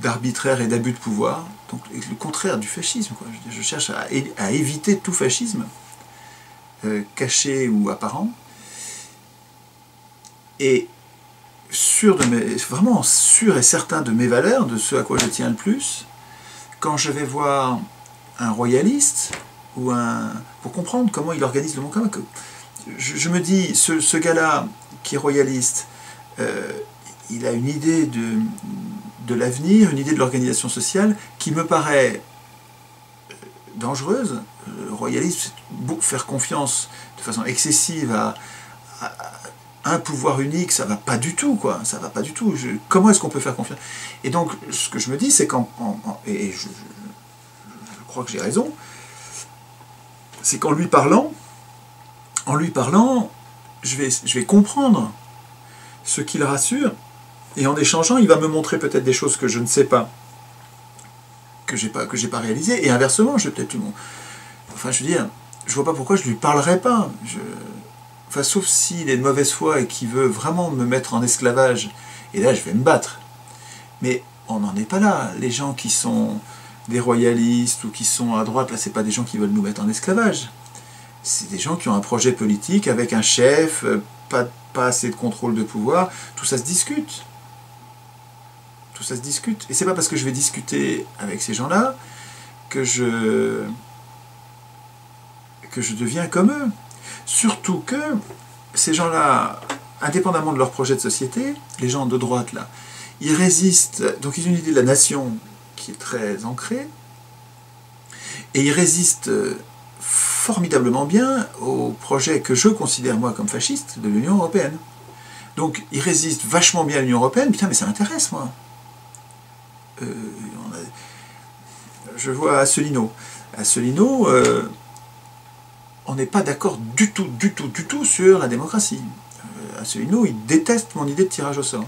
d'arbitraire et d'abus de pouvoir, donc le contraire du fascisme, quoi. Je cherche à éviter tout fascisme, caché ou apparent, et vraiment sûr et certain de mes valeurs, de ce à quoi je tiens le plus, quand je vais voir un royaliste, pour comprendre comment il organise le monde commun, je me dis, ce gars-là qui est royaliste, il a une idée de l'avenir, une idée de l'organisation sociale qui me paraît dangereuse. Le royalisme, c'est faire confiance de façon excessive à un pouvoir unique, ça va pas du tout, quoi. Ça va pas du tout. Comment est-ce qu'on peut faire confiance? Et donc, ce que je me dis, c'est et je crois que j'ai raison, c'est qu'en lui parlant, je vais comprendre ce qui le rassure, et en échangeant, il va me montrer peut-être des choses que je ne sais pas, que j'ai pas réalisées, et inversement, je vais peut-être enfin, je veux dire, je vois pas pourquoi je lui parlerais pas. Enfin, sauf s'il est de mauvaise foi et qu'il veut vraiment me mettre en esclavage, et là, je vais me battre. Mais on n'en est pas là. Les gens qui sont des royalistes ou qui sont à droite, là, c'est pas des gens qui veulent nous mettre en esclavage. C'est des gens qui ont un projet politique avec un chef, pas assez de contrôle de pouvoir. Tout ça se discute. Tout ça se discute. Et c'est pas parce que je vais discuter avec ces gens-là que je deviens comme eux. Surtout que ces gens-là, indépendamment de leur projet de société, les gens de droite, là, ils résistent, donc ils ont une idée de la nation qui est très ancrée, et ils résistent formidablement bien au projet que je considère, moi, comme fasciste, de l'Union européenne. Donc, ils résistent vachement bien à l'Union européenne. Putain, mais ça m'intéresse, moi. Je vois Asselineau. Asselineau, on n'est pas d'accord du tout sur la démocratie. Asselineau, il déteste mon idée de tirage au sort.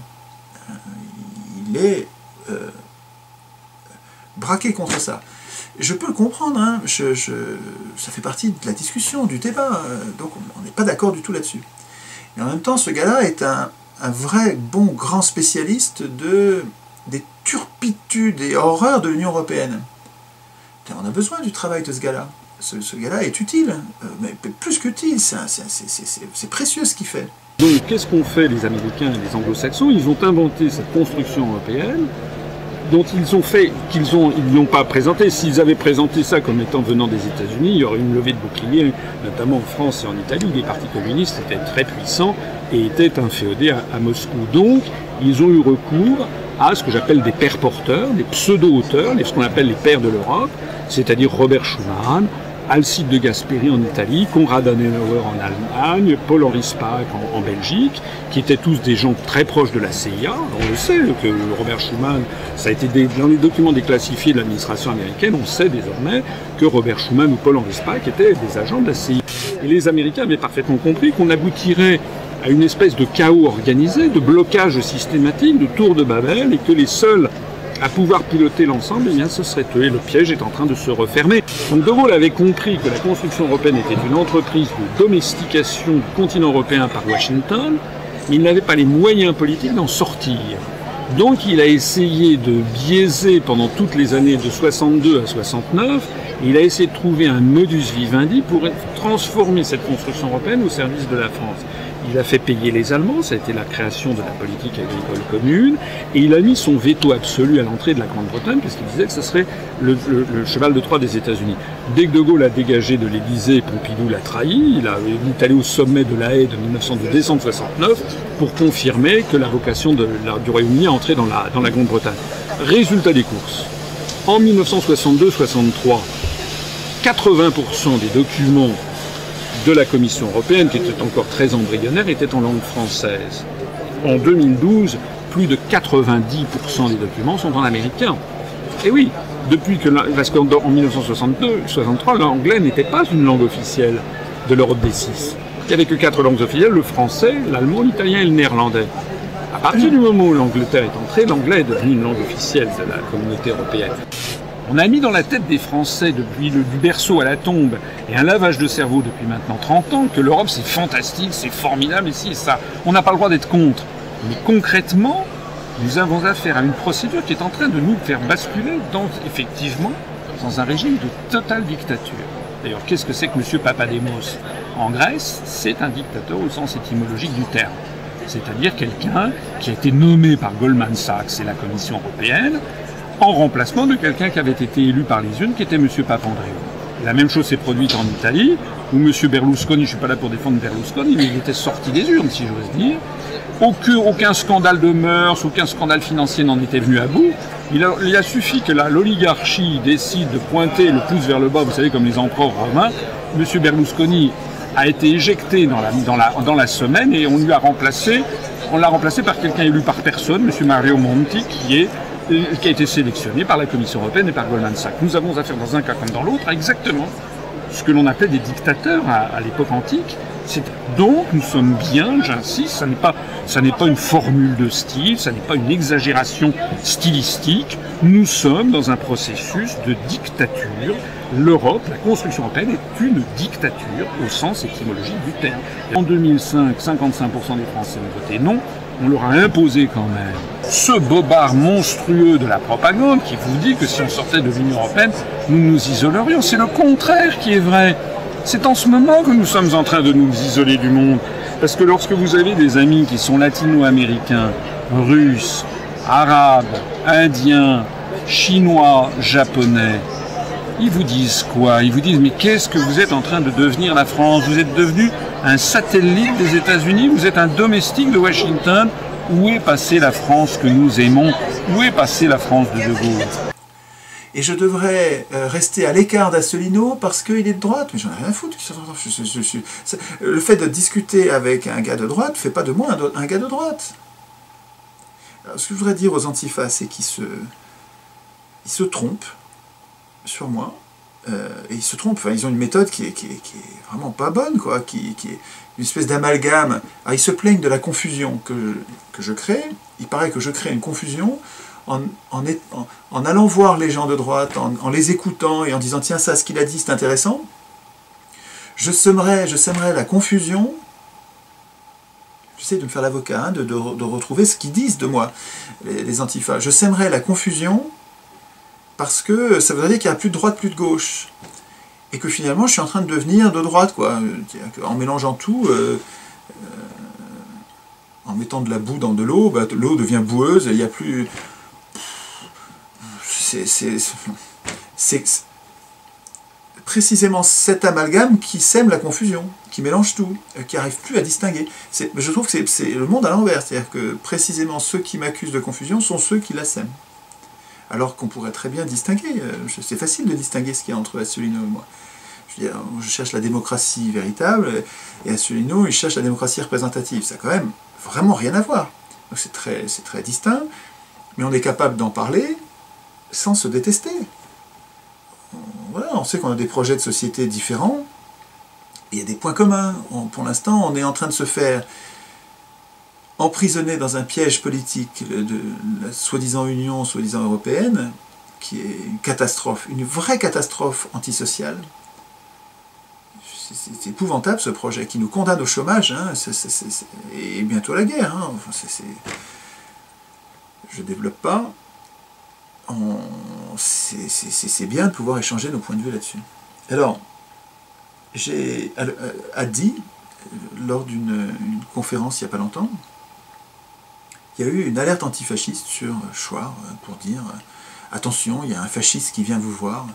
Il est braqué contre ça. Je peux le comprendre, hein. Ça fait partie de la discussion, du débat, donc on n'est pas d'accord du tout là-dessus. Et en même temps, ce gars-là est un vrai bon grand spécialiste des turpitudes et horreurs de l'Union européenne. On a besoin du travail de ce gars-là. Ce gars-là est utile, mais plus qu'utile, c'est précieux ce qu'il fait. Donc qu'est-ce qu'ont fait les Américains et les Anglo-Saxons? Ils ont inventé cette construction européenne dont ils n'ont pas présenté. S'ils avaient présenté ça comme étant venant des États-Unis, il y aurait une levée de boucliers, notamment en France et en Italie, où les partis communistes étaient très puissants et étaient inféodés à Moscou. Donc, ils ont eu recours à ce que j'appelle des pères porteurs, des pseudo-auteurs, ce qu'on appelle les pères de l'Europe, c'est-à-dire Robert Schuman, Alcide de Gasperi en Italie, Konrad Adenauer en Allemagne, Paul-Henri Spaak en Belgique, qui étaient tous des gens très proches de la CIA. On le sait que Robert Schuman, ça a été dans les documents déclassifiés de l'administration américaine, on sait désormais que Robert Schuman ou Paul-Henri Spaak étaient des agents de la CIA. Et les Américains avaient parfaitement compris qu'on aboutirait à une espèce de chaos organisé, de blocage systématique, de tour de Babel, et que les seuls à pouvoir piloter l'ensemble, eh bien, ce serait eux. Et le piège est en train de se refermer. Donc De Gaulle avait compris que la construction européenne était une entreprise de domestication du continent européen par Washington, mais il n'avait pas les moyens politiques d'en sortir. Donc il a essayé de biaiser pendant toutes les années de 62 à 69, et il a essayé de trouver un modus vivendi pour transformer cette construction européenne au service de la France. Il a fait payer les Allemands, ça a été la création de la politique agricole commune, et il a mis son veto absolu à l'entrée de la Grande-Bretagne, parce qu'il disait que ce serait le cheval de Troie des États-Unis. Dès que De Gaulle a dégagé de l'Élysée, Pompidou l'a trahi, il est allé au sommet de la Haye de décembre 69 pour confirmer que la vocation du Royaume-Uni a entré dans la Grande-Bretagne. Résultat des courses. En 1962-63, 80% des documents de la Commission européenne, qui était encore très embryonnaire, était en langue française. En 2012, plus de 90% des documents sont en américain. Et oui, parce qu'en 1962-63, l'anglais n'était pas une langue officielle de l'Europe des six. Il n'y avait que 4 langues officielles, le français, l'allemand, l'italien et le néerlandais. À partir du moment où l'Angleterre est entrée, l'anglais est devenu une langue officielle de la communauté européenne. On a mis dans la tête des Français, depuis du berceau à la tombe, et un lavage de cerveau depuis maintenant 30 ans, que l'Europe c'est fantastique, c'est formidable, et si et ça. On n'a pas le droit d'être contre. Mais concrètement, nous avons affaire à une procédure qui est en train de nous faire basculer effectivement, dans un régime de totale dictature. D'ailleurs, qu'est-ce que c'est que M. Papademos en Grèce? C'est un dictateur au sens étymologique du terme. C'est-à-dire quelqu'un qui a été nommé par Goldman Sachs et la Commission européenne, en remplacement de quelqu'un qui avait été élu par les urnes, qui était M. Papandréou. La même chose s'est produite en Italie, où M. Berlusconi, je ne suis pas là pour défendre Berlusconi, mais il était sorti des urnes, si j'ose dire. Aucun scandale de mœurs, aucun scandale financier n'en était venu à bout. Il a suffi que l'oligarchie décide de pointer le pouce vers le bas, vous savez, comme les empereurs romains. M. Berlusconi a été éjecté dans la semaine, et on l'a remplacé par quelqu'un élu par personne, M. Mario Monti, qui a été sélectionné par la Commission européenne et par Goldman Sachs. Nous avons affaire dans un cas comme dans l'autre à exactement ce que l'on appelait des dictateurs à l'époque antique. Donc nous sommes bien, j'insiste, ça n'est pas une formule de style, ça n'est pas une exagération stylistique. Nous sommes dans un processus de dictature. L'Europe, la construction européenne est une dictature au sens étymologique du terme. En 2005, 55% des Français ont voté non. On leur a imposé quand même ce bobard monstrueux de la propagande qui vous dit que si on sortait de l'Union européenne, nous nous isolerions. C'est le contraire qui est vrai. C'est en ce moment que nous sommes en train de nous isoler du monde. Parce que lorsque vous avez des amis qui sont latino-américains, russes, arabes, indiens, chinois, japonais, ils vous disent quoi? Ils vous disent, mais qu'est-ce que vous êtes en train de devenir la France? Vous êtes devenu un satellite des États-Unis, vous êtes un domestique de Washington. Où est passée la France que nous aimons? Où est passée la France de Gaulle? Et je devrais rester à l'écart d'Asselineau parce qu'il est de droite, mais j'en ai rien à foutre. Le fait de discuter avec un gars de droite ne fait pas de moi un gars de droite. Alors, ce que je voudrais dire aux antifas, c'est qu'ils se trompent sur moi. Et ils se trompent, enfin, ils ont une méthode qui est vraiment pas bonne, quoi, qui est une espèce d'amalgame. Alors ils se plaignent de la confusion que je crée. Il paraît que je crée une confusion en allant voir les gens de droite, en les écoutant et en disant tiens, ça, ce qu'il a dit, c'est intéressant. Je sèmerai la confusion. J'essaie de me faire l'avocat, hein, de retrouver ce qu'ils disent de moi, les antifas. Je sèmerai la confusion parce que ça veut dire qu'il n'y a plus de droite, plus de gauche. Et que finalement, je suis en train de devenir de droite, quoi. En mélangeant tout, en mettant de la boue dans de l'eau, bah, l'eau devient boueuse, il n'y a plus... c'est précisément cet amalgame qui sème la confusion, qui mélange tout, qui n'arrive plus à distinguer. Je trouve que c'est le monde à l'envers, c'est-à-dire que précisément ceux qui m'accusent de confusion sont ceux qui la sèment. Alors qu'on pourrait très bien distinguer, c'est facile de distinguer ce qu'il y a entre Asselineau et moi. Je cherche la démocratie véritable, et Asselineau, il cherche la démocratie représentative. Ça n'a quand même vraiment rien à voir. Donc c'est très distinct, mais on est capable d'en parler sans se détester. Voilà, on sait qu'on a des projets de société différents, il y a des points communs. Pour l'instant, on est en train de se faire emprisonner dans un piège politique de la soi-disant Union, soi-disant européenne, qui est une catastrophe, une vraie catastrophe antisociale. C'est épouvantable ce projet qui nous condamne au chômage, hein, et bientôt la guerre. Hein, enfin, je ne développe pas. C'est bien de pouvoir échanger nos points de vue là-dessus. Alors, j'ai dit, lors d'une conférence il n'y a pas longtemps, il y a eu une alerte antifasciste sur Choir pour dire « Attention, il y a un fasciste qui vient vous voir ».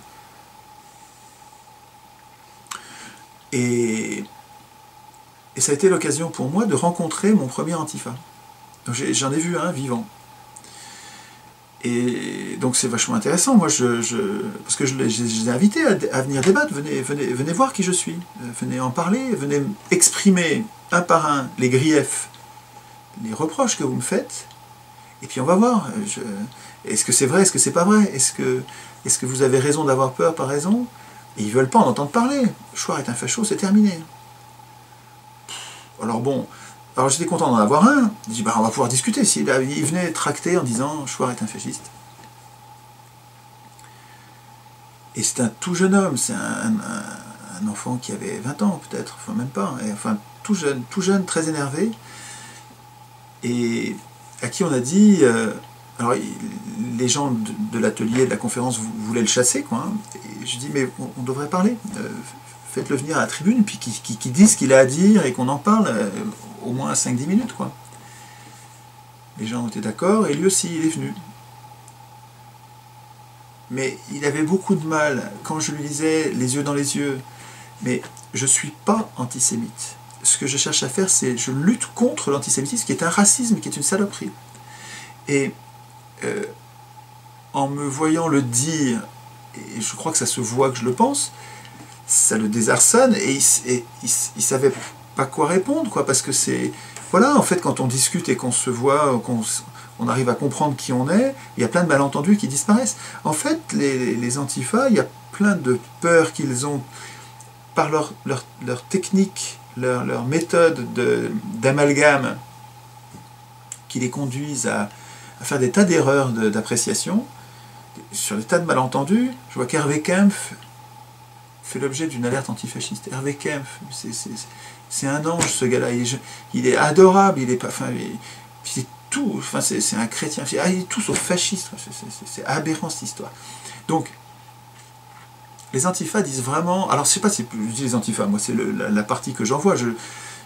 Et ça a été l'occasion pour moi de rencontrer mon premier Antifa. J'en ai vu un vivant. Et donc c'est vachement intéressant. Moi, parce que je les ai invités à venir débattre. Venez voir qui je suis. Venez en parler. Venez exprimer un par un les griefs, les reproches que vous me faites. Et puis on va voir. Est-ce que c'est vrai? Est-ce que c'est pas vrai? Est-ce que vous avez raison d'avoir peur, pas raison? Et ils ne veulent pas en entendre parler. Choir est un facho, c'est terminé. Alors bon, j'étais content d'en avoir un. Je dis, on va pouvoir discuter. Il venait tracter en disant, Choir est un fasciste. Et c'est un tout jeune homme, c'est un enfant qui avait 20 ans peut-être, enfin même pas, enfin tout jeune, très énervé, et à qui on a dit... alors, les gens de l'atelier, de la conférence, voulaient le chasser, quoi. Hein. Et je dis, mais on devrait parler. Faites-le venir à la tribune, puis qu'il dise ce qu'il a à dire, et qu'on en parle au moins 5-10 minutes, quoi. Les gens ont été d'accord, et lui aussi, il est venu. Mais il avait beaucoup de mal, quand je lui disais, les yeux dans les yeux, mais je ne suis pas antisémite. Ce que je cherche à faire, c'est, je lutte contre l'antisémitisme, qui est un racisme, qui est une saloperie. Et en me voyant le dire, et je crois que ça se voit que je le pense, ça le désarçonne, et il savait pas quoi répondre, quoi, parce que c'est... Voilà, en fait, quand on discute et qu'on se voit, qu'on arrive à comprendre qui on est, il y a plein de malentendus qui disparaissent. En fait, les antifas, il y a plein de peurs qu'ils ont par leur technique, leur méthode d'amalgame, qui les conduisent à faire des tas d'erreurs d'appréciation, sur des tas de malentendus. Je vois qu'Hervé Kempf fait l'objet d'une alerte antifasciste. Hervé Kempf, c'est un ange, ce gars-là. Il est adorable, il est pas... Enfin, c'est tout, enfin, c'est un chrétien. Il est tout sauf fasciste. C'est aberrant, cette histoire. Donc, les antifas disent vraiment... Alors, je sais pas si je dis les antifas, moi, c'est la partie que j'en vois.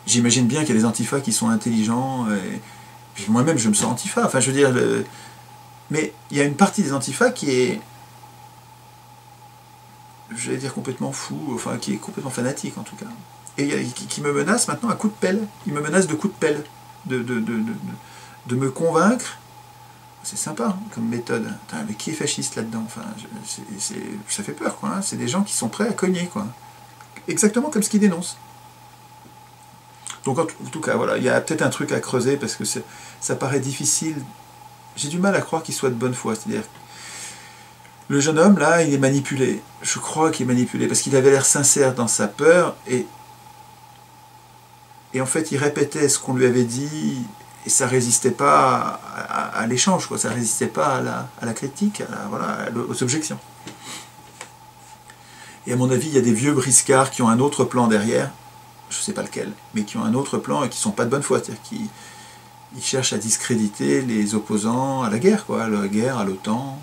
J'imagine bien qu'il y a des antifas qui sont intelligents... Moi-même, je me sens antifa. Enfin, je veux dire, mais il y a une partie des antifas qui est, je vais dire, complètement fou, enfin, qui est complètement fanatique, en tout cas. Et qui me menace maintenant à coups de pelle. Il me menace de coups de pelle. De me convaincre. C'est sympa, hein, comme méthode. Mais qui est fasciste là-dedans? Enfin, ça fait peur, quoi. Hein. C'est des gens qui sont prêts à cogner, quoi. Exactement comme ce qu'ils dénoncent. Donc en tout cas, voilà, il y a peut-être un truc à creuser parce que ça paraît difficile. J'ai du mal à croire qu'il soit de bonne foi. C'est-à-dire, le jeune homme, là, il est manipulé. Je crois qu'il est manipulé parce qu'il avait l'air sincère dans sa peur et en fait, il répétait ce qu'on lui avait dit et ça ne résistait pas à l'échange, quoi. Ça ne résistait pas à la critique, aux objections. Et à mon avis, il y a des vieux briscards qui ont un autre plan derrière. Je ne sais pas lequel, mais qui ont un autre plan et qui ne sont pas de bonne foi, c'est-à-dire qu'ils cherchent à discréditer les opposants à la guerre, quoi, à la guerre, à l'OTAN,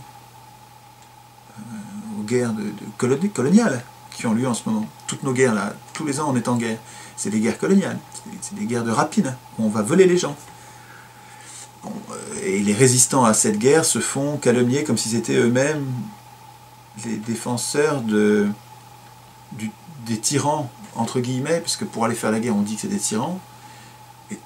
aux guerres coloniales qui ont lieu en ce moment. Toutes nos guerres, là, tous les ans on est en guerre, c'est des guerres coloniales, c'est des guerres de rapine, où on va voler les gens. Bon, et les résistants à cette guerre se font calomnier comme si c'était eux-mêmes les défenseurs des tyrans, entre guillemets, puisque pour aller faire la guerre, on dit que c'est des tyrans. Et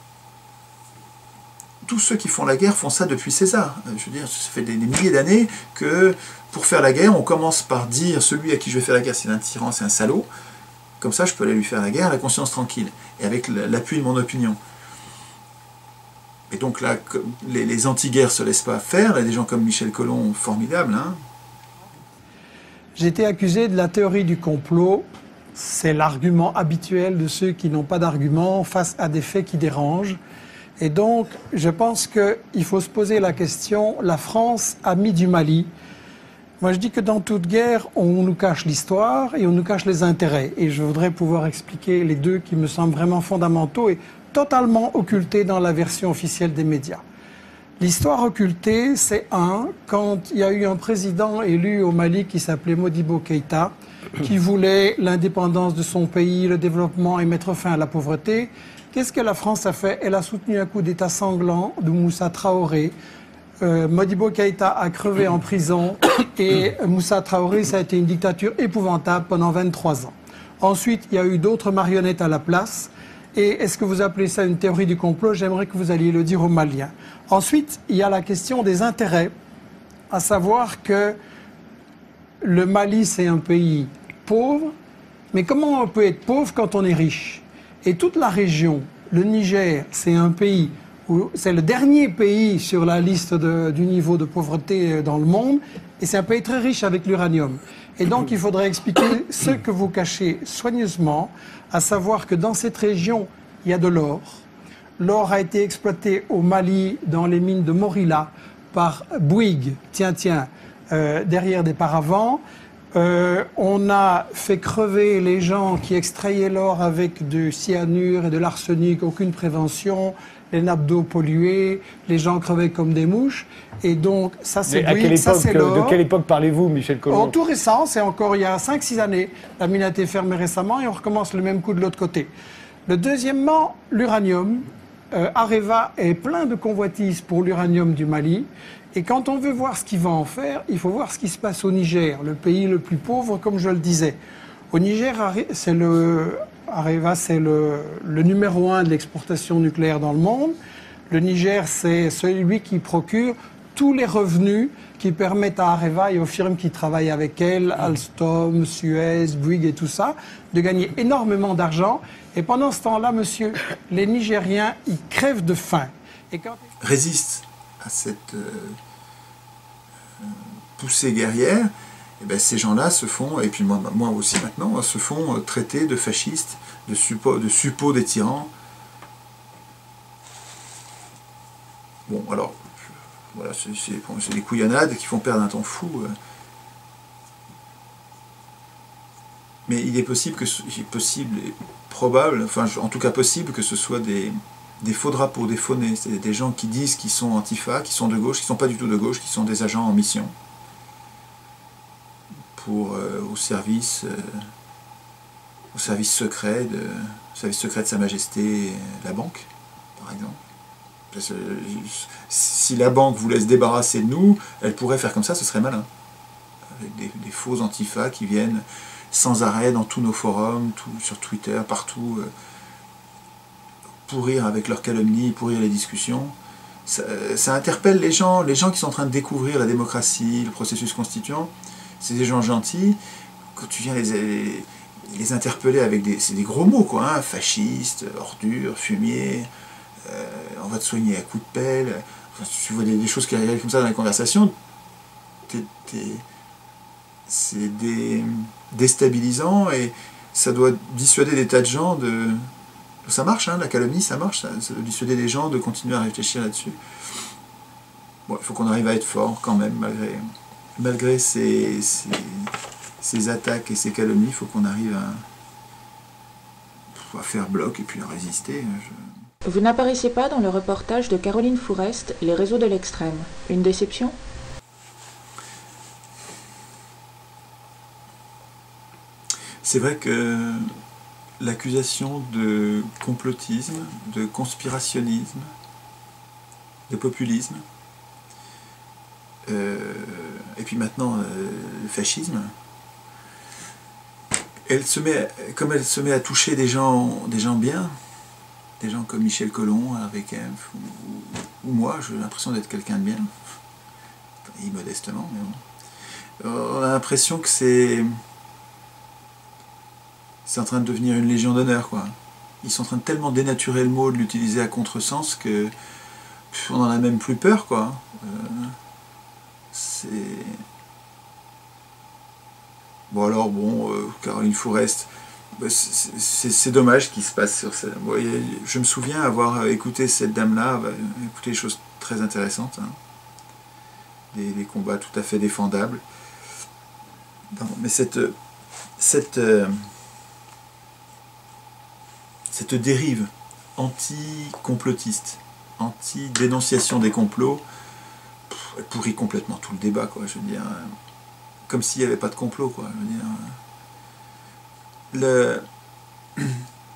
tous ceux qui font la guerre font ça depuis César. Je veux dire, ça fait des milliers d'années que pour faire la guerre, on commence par dire celui à qui je vais faire la guerre, c'est un tyran, c'est un salaud. Comme ça, je peux aller lui faire la guerre, la conscience tranquille, et avec l'appui de mon opinion. Et donc là, les anti-guerres ne se laissent pas faire. Il y a des gens comme Michel Colomb, formidables. Hein. J'ai été accusé de la théorie du complot. C'est l'argument habituel de ceux qui n'ont pas d'argument face à des faits qui dérangent. Et donc, je pense qu'il faut se poser la question, la France, amie du Mali. Moi, je dis que dans toute guerre, on nous cache l'histoire et on nous cache les intérêts. Et je voudrais pouvoir expliquer les deux qui me semblent vraiment fondamentaux et totalement occultés dans la version officielle des médias. L'histoire occultée, c'est quand il y a eu un président élu au Mali qui s'appelait Modibo Keïta, qui voulait l'indépendance de son pays, le développement et mettre fin à la pauvreté. Qu'est-ce que la France a fait? Elle a soutenu un coup d'État sanglant de Moussa Traoré. Modibo Keïta a crevé en prison et Moussa Traoré, ça a été une dictature épouvantable pendant 23 ans. Ensuite, il y a eu d'autres marionnettes à la place. Et est-ce que vous appelez ça une théorie du complot? J'aimerais que vous alliez le dire aux Maliens. Ensuite, il y a la question des intérêts, à savoir que le Mali, c'est un pays pauvre, mais comment on peut être pauvre quand on est riche? Et toute la région, le Niger, c'est un pays où c'est le dernier pays sur la liste du niveau de pauvreté dans le monde, et c'est un pays très riche avec l'uranium. Et donc, il faudrait expliquer ce que vous cachez soigneusement, à savoir que dans cette région, il y a de l'or. L'or a été exploité au Mali, dans les mines de Morila, par Bouygues, derrière des paravents. On a fait crever les gens qui extrayaient l'or avec du cyanure et de l'arsenic, aucune prévention, les nappes d'eau polluées, les gens crevaient comme des mouches. Et donc, ça c'est Bouygues, ça c'est l'or. De quelle époque parlez-vous, Michel Colomb? Tout récent, c'est encore il y a 5-6 années. La mine a été fermée récemment et on recommence le même coup de l'autre côté. Deuxièmement, l'uranium. Areva est plein de convoitises pour l'uranium du Mali. Et quand on veut voir ce qu'il va en faire, il faut voir ce qui se passe au Niger, le pays le plus pauvre, comme je le disais. Au Niger, Areva, c'est le numéro 1 de l'exportation nucléaire dans le monde. Le Niger, c'est celui qui procure tous les revenus qui permettent à Areva et aux firmes qui travaillent avec elle, Alstom, Suez, Bouygues et tout ça, de gagner énormément d'argent. Et pendant ce temps-là, monsieur, les Nigériens, ils crèvent de faim. Et quand... Résistent à cette poussée guerrière, et ben ces gens-là se font, et puis moi aussi maintenant, se font traiter de fascistes, de suppôts des tyrans. Bon, alors, voilà, c'est des couillonnades qui font perdre un temps fou. Mais il est possible et probable, enfin en tout cas possible que ce soit des faux drapeaux, des faux nez, c'est des gens qui disent qu'ils sont antifa, qui sont de gauche, qui ne sont pas du tout de gauche, qui sont des agents en mission au service secret de Sa Majesté la banque, par exemple. Parce que, si la banque voulait se débarrasser de nous, elle pourrait faire comme ça, ce serait malin. Avec des faux antifas qui viennent sans arrêt dans tous nos forums, sur Twitter, partout, pourrir avec leurs calomnies, pourrir les discussions. Ça interpelle les gens qui sont en train de découvrir la démocratie, le processus constituant. C'est des gens gentils. Quand tu viens les interpeller avec c'est des gros mots, quoi, hein, fascistes, ordures, fumier, on va te soigner à coups de pelle. Enfin, tu vois des choses qui arrivent comme ça dans les conversations, c'est déstabilisant et ça doit dissuader des tas de gens ça marche, hein, la calomnie, ça marche, ça doit dissuader des gens de continuer à réfléchir là-dessus. Bon, il faut qu'on arrive à être fort quand même, malgré ces attaques et ces calomnies, il faut qu'on arrive à faire bloc et puis à résister. Vous n'apparaissez pas dans le reportage de Caroline Fourest, Les réseaux de l'extrême. Une déception? C'est vrai que l'accusation de complotisme, de conspirationnisme, de populisme, et puis maintenant le fascisme. Comme elle se met à toucher des gens bien, des gens comme Michel Colomb, Hervé Kempf, ou moi, j'ai l'impression d'être quelqu'un de bien, immodestement, mais bon. On a l'impression que c'est en train de devenir une légion d'honneur, quoi. Ils sont en train de tellement dénaturer le mot, de l'utiliser à contresens, que on en a même plus peur, quoi. C'est... Bon alors, Caroline Fourest, c'est dommage qu'il se passe sur ça. Bon, je me souviens avoir écouté cette dame-là, écouté des choses très intéressantes, hein. Des combats tout à fait défendables. Pardon, mais cette dérive anti-complotiste, anti-dénonciation des complots, elle pourrit complètement tout le débat, quoi, je veux dire. Comme s'il n'y avait pas de complot, quoi. Je veux dire,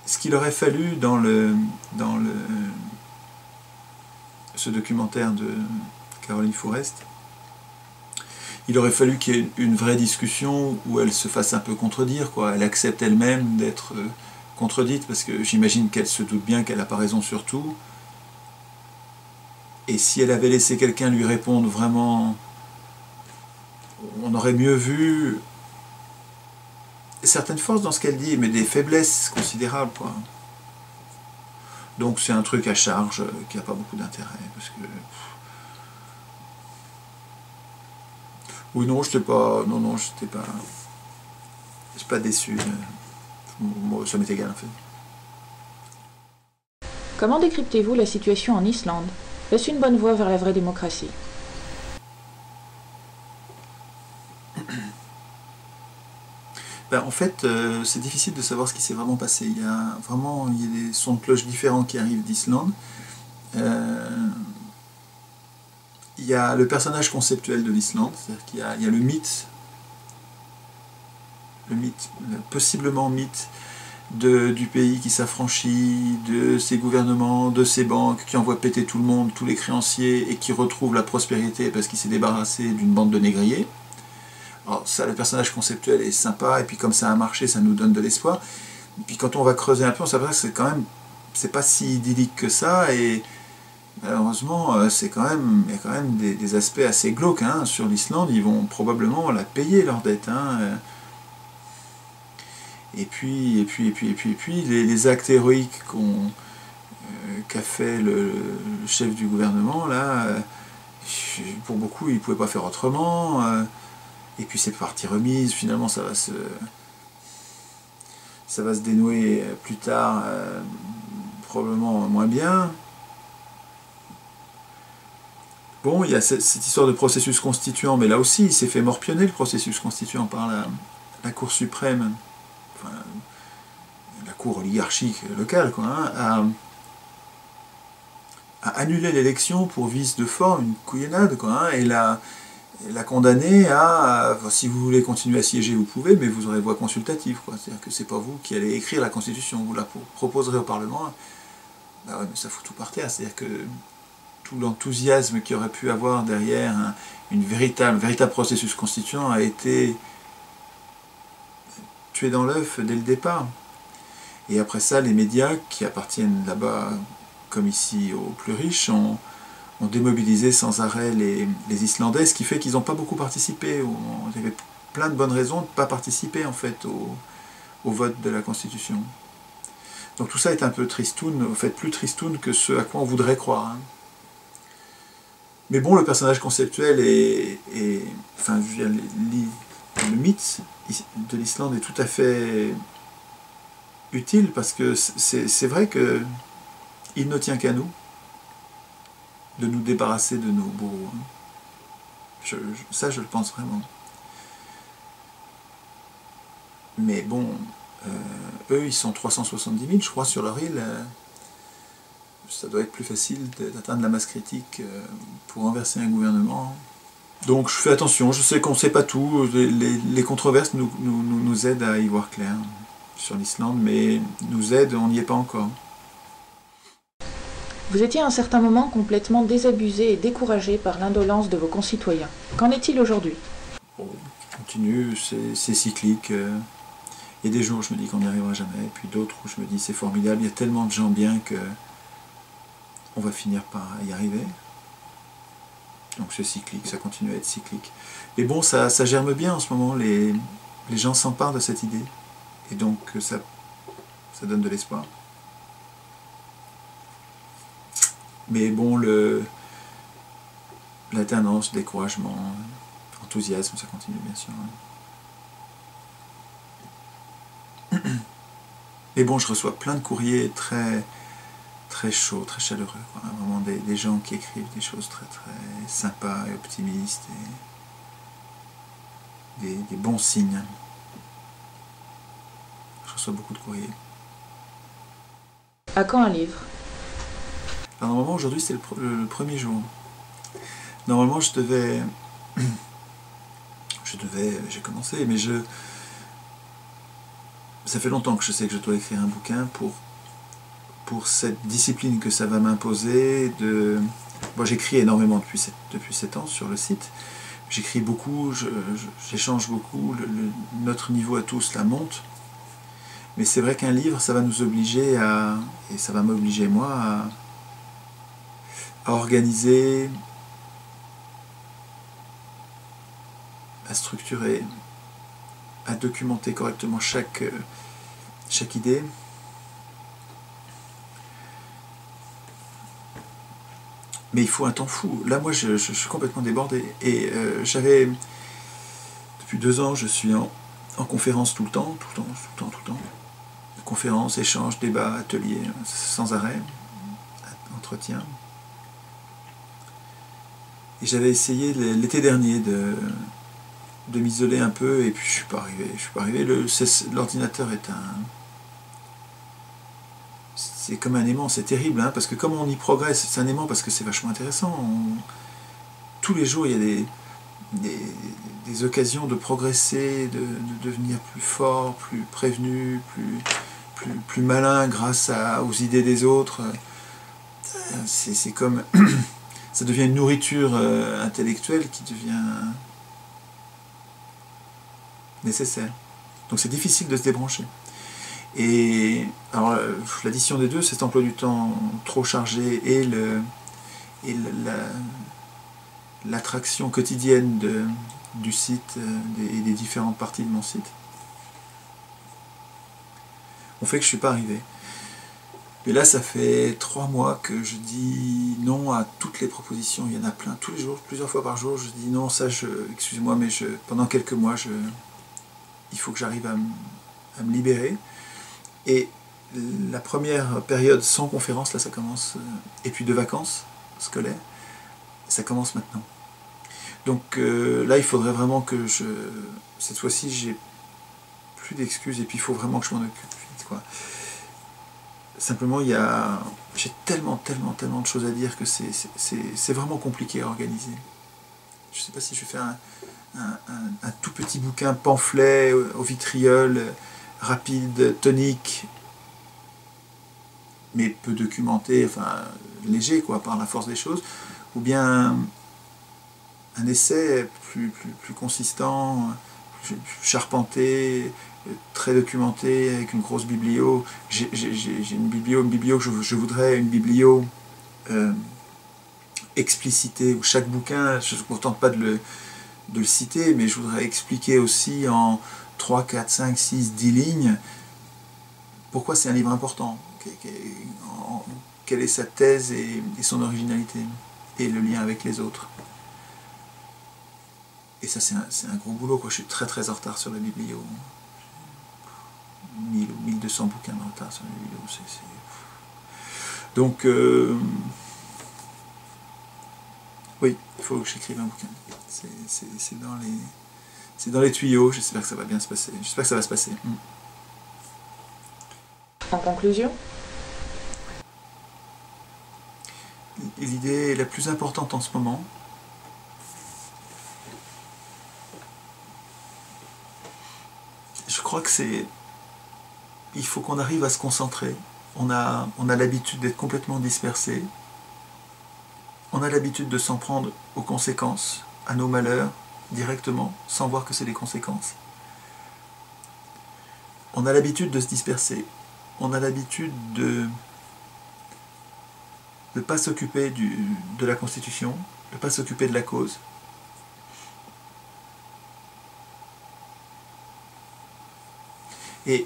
ce qu'il aurait fallu dans ce documentaire de Caroline Fourest, il aurait fallu qu'il y ait une vraie discussion où elle se fasse un peu contredire, quoi. Elle accepte elle-même d'être contredite, parce que j'imagine qu'elle se doute bien qu'elle n'a pas raison sur tout. Et si elle avait laissé quelqu'un lui répondre vraiment, on aurait mieux vu certaines forces dans ce qu'elle dit, mais des faiblesses considérables, quoi. Donc c'est un truc à charge qui n'a pas beaucoup d'intérêt, parce que... Oui, non, j'étais pas déçu. Moi, ça m'est égal, en fait. Comment décryptez-vous la situation en Islande? Est-ce une bonne voie vers la vraie démocratie? Ben, en fait, c'est difficile de savoir ce qui s'est vraiment passé. Il y a des sons de cloche différents qui arrivent d'Islande. Il y a le personnage conceptuel de l'Islande, c'est-à-dire qu'il y a le mythe, possiblement mythe du pays qui s'affranchit, de ses gouvernements, de ses banques, qui envoie péter tout le monde, tous les créanciers, et qui retrouve la prospérité parce qu'il s'est débarrassé d'une bande de négriers. Alors ça, le personnage conceptuel est sympa, et puis comme ça a marché, ça nous donne de l'espoir. Et puis quand on va creuser un peu, on s'aperçoit que c'est pas si idyllique que ça, et malheureusement, il y a quand même des aspects assez glauques, hein. Sur l'Islande. Ils vont probablement la payer, leur dette, hein. Et puis les actes héroïques qu'a fait le chef du gouvernement, là, pour beaucoup, il ne pouvait pas faire autrement. Et puis c'est partie remise, finalement ça va se dénouer plus tard, probablement moins bien. Bon, il y a cette histoire de processus constituant, mais là aussi, il s'est fait morpionner, le processus constituant, par la Cour suprême, enfin, la Cour oligarchique locale, quoi, hein, a annulé l'élection pour vice de forme, une couillonnade, quoi, hein, et l'a condamné à, si vous voulez continuer à siéger, vous pouvez, mais vous aurez voix consultative, quoi. C'est-à-dire que c'est pas vous qui allez écrire la Constitution, vous la proposerez au Parlement. Bah ouais, mais ça fout tout par terre, c'est-à-dire que tout l'enthousiasme qu'il y aurait pu avoir derrière un véritable processus constituant a été tué dans l'œuf dès le départ. Et après ça, les médias, qui appartiennent là-bas, comme ici, aux plus riches, ont démobilisé sans arrêt les Islandais, ce qui fait qu'ils n'ont pas beaucoup participé. Il y avait plein de bonnes raisons de ne pas participer, en fait, au vote de la Constitution. Donc tout ça est un peu tristoun, en fait plus tristoun que ce à quoi on voudrait croire, hein. Mais bon, le personnage conceptuel enfin, je veux dire, le mythe de l'Islande est tout à fait utile, parce que c'est vrai que il ne tient qu'à nous de nous débarrasser de nos bourreaux. Ça, je le pense vraiment. Mais bon, eux, ils sont 370 000, je crois, sur leur île. Ça doit être plus facile d'atteindre la masse critique pour renverser un gouvernement. Donc je fais attention, je sais qu'on ne sait pas tout, les controverses nous aident à y voir clair sur l'Islande, mais nous aident, on n'y est pas encore. Vous étiez à un certain moment complètement désabusé et découragé par l'indolence de vos concitoyens. Qu'en est-il aujourd'hui? Bon, continue, c'est cyclique. Il y a des jours où je me dis qu'on n'y arrivera jamais, et puis d'autres où je me dis c'est formidable, il y a tellement de gens bien que on va finir par y arriver. Donc c'est cyclique, ça continue à être cyclique. Et bon, ça germe bien en ce moment, les gens s'emparent de cette idée. Et donc ça donne de l'espoir. Mais bon, l'alternance, le découragement, l'enthousiasme, ça continue bien sûr. Mais bon, je reçois plein de courriers très, très chauds, très chaleureux. Quoi. Vraiment des gens qui écrivent des choses très, très sympas et optimistes. Et des bons signes. Je reçois beaucoup de courriers. À quand un livre? Alors, normalement, aujourd'hui, c'est le premier jour. Normalement, j'ai commencé, mais ça fait longtemps que je sais que je dois écrire un bouquin pour cette discipline que ça va m'imposer. Moi, j'écris énormément depuis 7 ans sur le site. J'écris beaucoup, j'échange beaucoup, notre niveau à tous là monte. Mais c'est vrai qu'un livre, ça va nous obliger et ça va m'obliger moi à organiser, à structurer, à documenter correctement chaque idée. Mais il faut un temps fou. Là, moi, je suis complètement débordé. Et depuis 2 ans, je suis en conférence tout le temps. Conférences, échanges, débats, ateliers, sans arrêt, entretien. Et j'avais essayé l'été dernier de m'isoler un peu, et puis je suis pas arrivé. L'ordinateur c'est comme un aimant, c'est terrible, hein, parce que comme on y progresse, c'est un aimant parce que c'est vachement intéressant. Tous les jours, il y a des occasions de progresser, de devenir plus fort, plus prévenu, plus malin grâce aux idées des autres. C'est comme... ça devient une nourriture intellectuelle qui devient nécessaire. Donc c'est difficile de se débrancher. Et alors l'addition des deux, cet emploi du temps trop chargé et l'attraction quotidienne du site et des différentes parties de mon site, ont fait que je ne suis pas arrivé. Mais là, ça fait 3 mois que je dis non à toutes les propositions. Il y en a plein, tous les jours, plusieurs fois par jour. Je dis non, excusez-moi, mais pendant quelques mois, il faut que j'arrive à me libérer. Et la première période sans conférence, là, ça commence. Et puis de vacances scolaires, ça commence maintenant. Donc là, il faudrait vraiment que cette fois-ci, j'ai plus d'excuses. Et puis il faut vraiment que je m'en occupe vite, quoi. Simplement, j'ai tellement de choses à dire que c'est vraiment compliqué à organiser. Je ne sais pas si je vais faire un tout petit bouquin pamphlet au vitriol, rapide, tonique, mais peu documenté, enfin léger quoi, par la force des choses, ou bien un essai plus consistant, plus charpenté, très documenté, avec une grosse biblio. J'ai une biblio que je voudrais, une biblio explicitée, où chaque bouquin, je ne me contente pas de le citer, mais je voudrais expliquer aussi en 3, 4, 5, 6, 10 lignes pourquoi c'est un livre important, quelle est sa thèse et son originalité, et le lien avec les autres. Et ça, c'est un gros boulot, quoi. Je suis très en retard sur la biblio. 1000 ou 1200 bouquins de retard sur la biblio. Donc, oui, il faut que j'écrive un bouquin. C'est dans les tuyaux. J'espère que ça va bien se passer. J'espère que ça va se passer. En conclusion, l'idée la plus importante en ce moment, je crois que il faut qu'on arrive à se concentrer. On a l'habitude d'être complètement dispersé, On a l'habitude de s'en prendre aux conséquences, à nos malheurs, directement, sans voir que c'est des conséquences. On a l'habitude de se disperser. On a l'habitude de ne pas s'occuper de la Constitution, de ne pas s'occuper de la cause. Et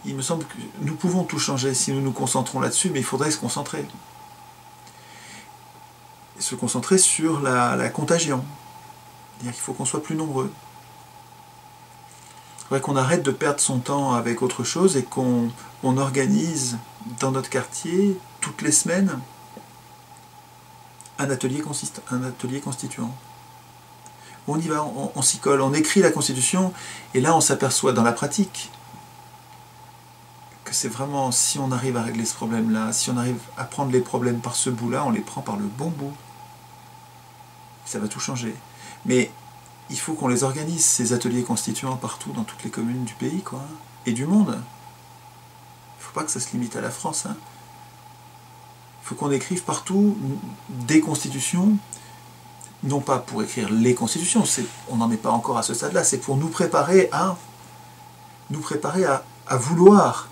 il me semble que nous pouvons tout changer si nous nous concentrons là-dessus, mais il faudrait se concentrer. Se concentrer sur la contagion. C'est-à-dire qu'il faut qu'on soit plus nombreux. Il faudrait qu'on arrête de perdre son temps avec autre chose et qu'on organise dans notre quartier, toutes les semaines, un atelier constituant. On y va, on s'y colle, on écrit la Constitution, et là on s'aperçoit dans la pratique que c'est vraiment, si on arrive à régler ce problème-là, si on arrive à prendre les problèmes par ce bout-là, on les prend par le bon bout. Ça va tout changer. Mais il faut qu'on les organise, ces ateliers constituants, partout, dans toutes les communes du pays, quoi, et du monde. Il ne faut pas que ça se limite à la France. Hein. Il faut qu'on écrive partout des constitutions, non pas pour écrire les constitutions, on n'en est pas encore à ce stade-là, c'est pour nous préparer à vouloir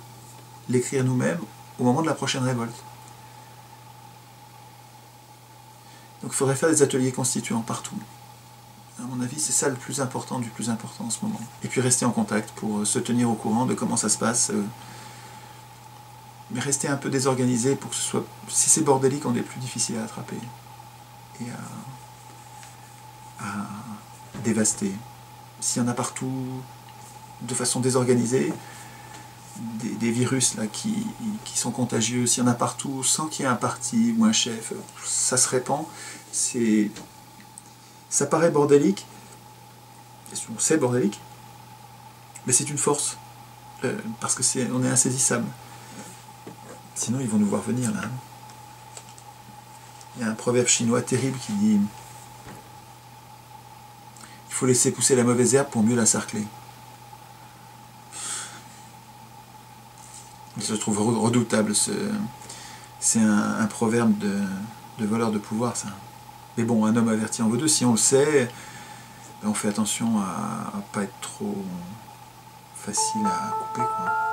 l'écrire nous-mêmes au moment de la prochaine révolte. Donc il faudrait faire des ateliers constituants partout. À mon avis, c'est ça le plus important du plus important en ce moment. Et puis rester en contact pour se tenir au courant de comment ça se passe. Mais rester un peu désorganisé pour que ce soit... Si c'est bordélique, on est plus difficile à attraper. Et à dévaster. S'il y en a partout de façon désorganisée, des virus là, qui sont contagieux, s'il y en a partout sans qu'il y ait un parti ou un chef, ça se répand. Ça paraît bordélique, c'est bordélique, mais c'est une force, parce que on est insaisissable. Sinon ils vont nous voir venir là. Il y a un proverbe chinois terrible qui dit « Il faut laisser pousser la mauvaise herbe pour mieux la sarcler ». Je le trouve redoutable, c'est un proverbe de voleur de pouvoir, ça. Mais bon, un homme averti en vaut deux, si on le sait, on fait attention à ne pas être trop facile à couper, quoi.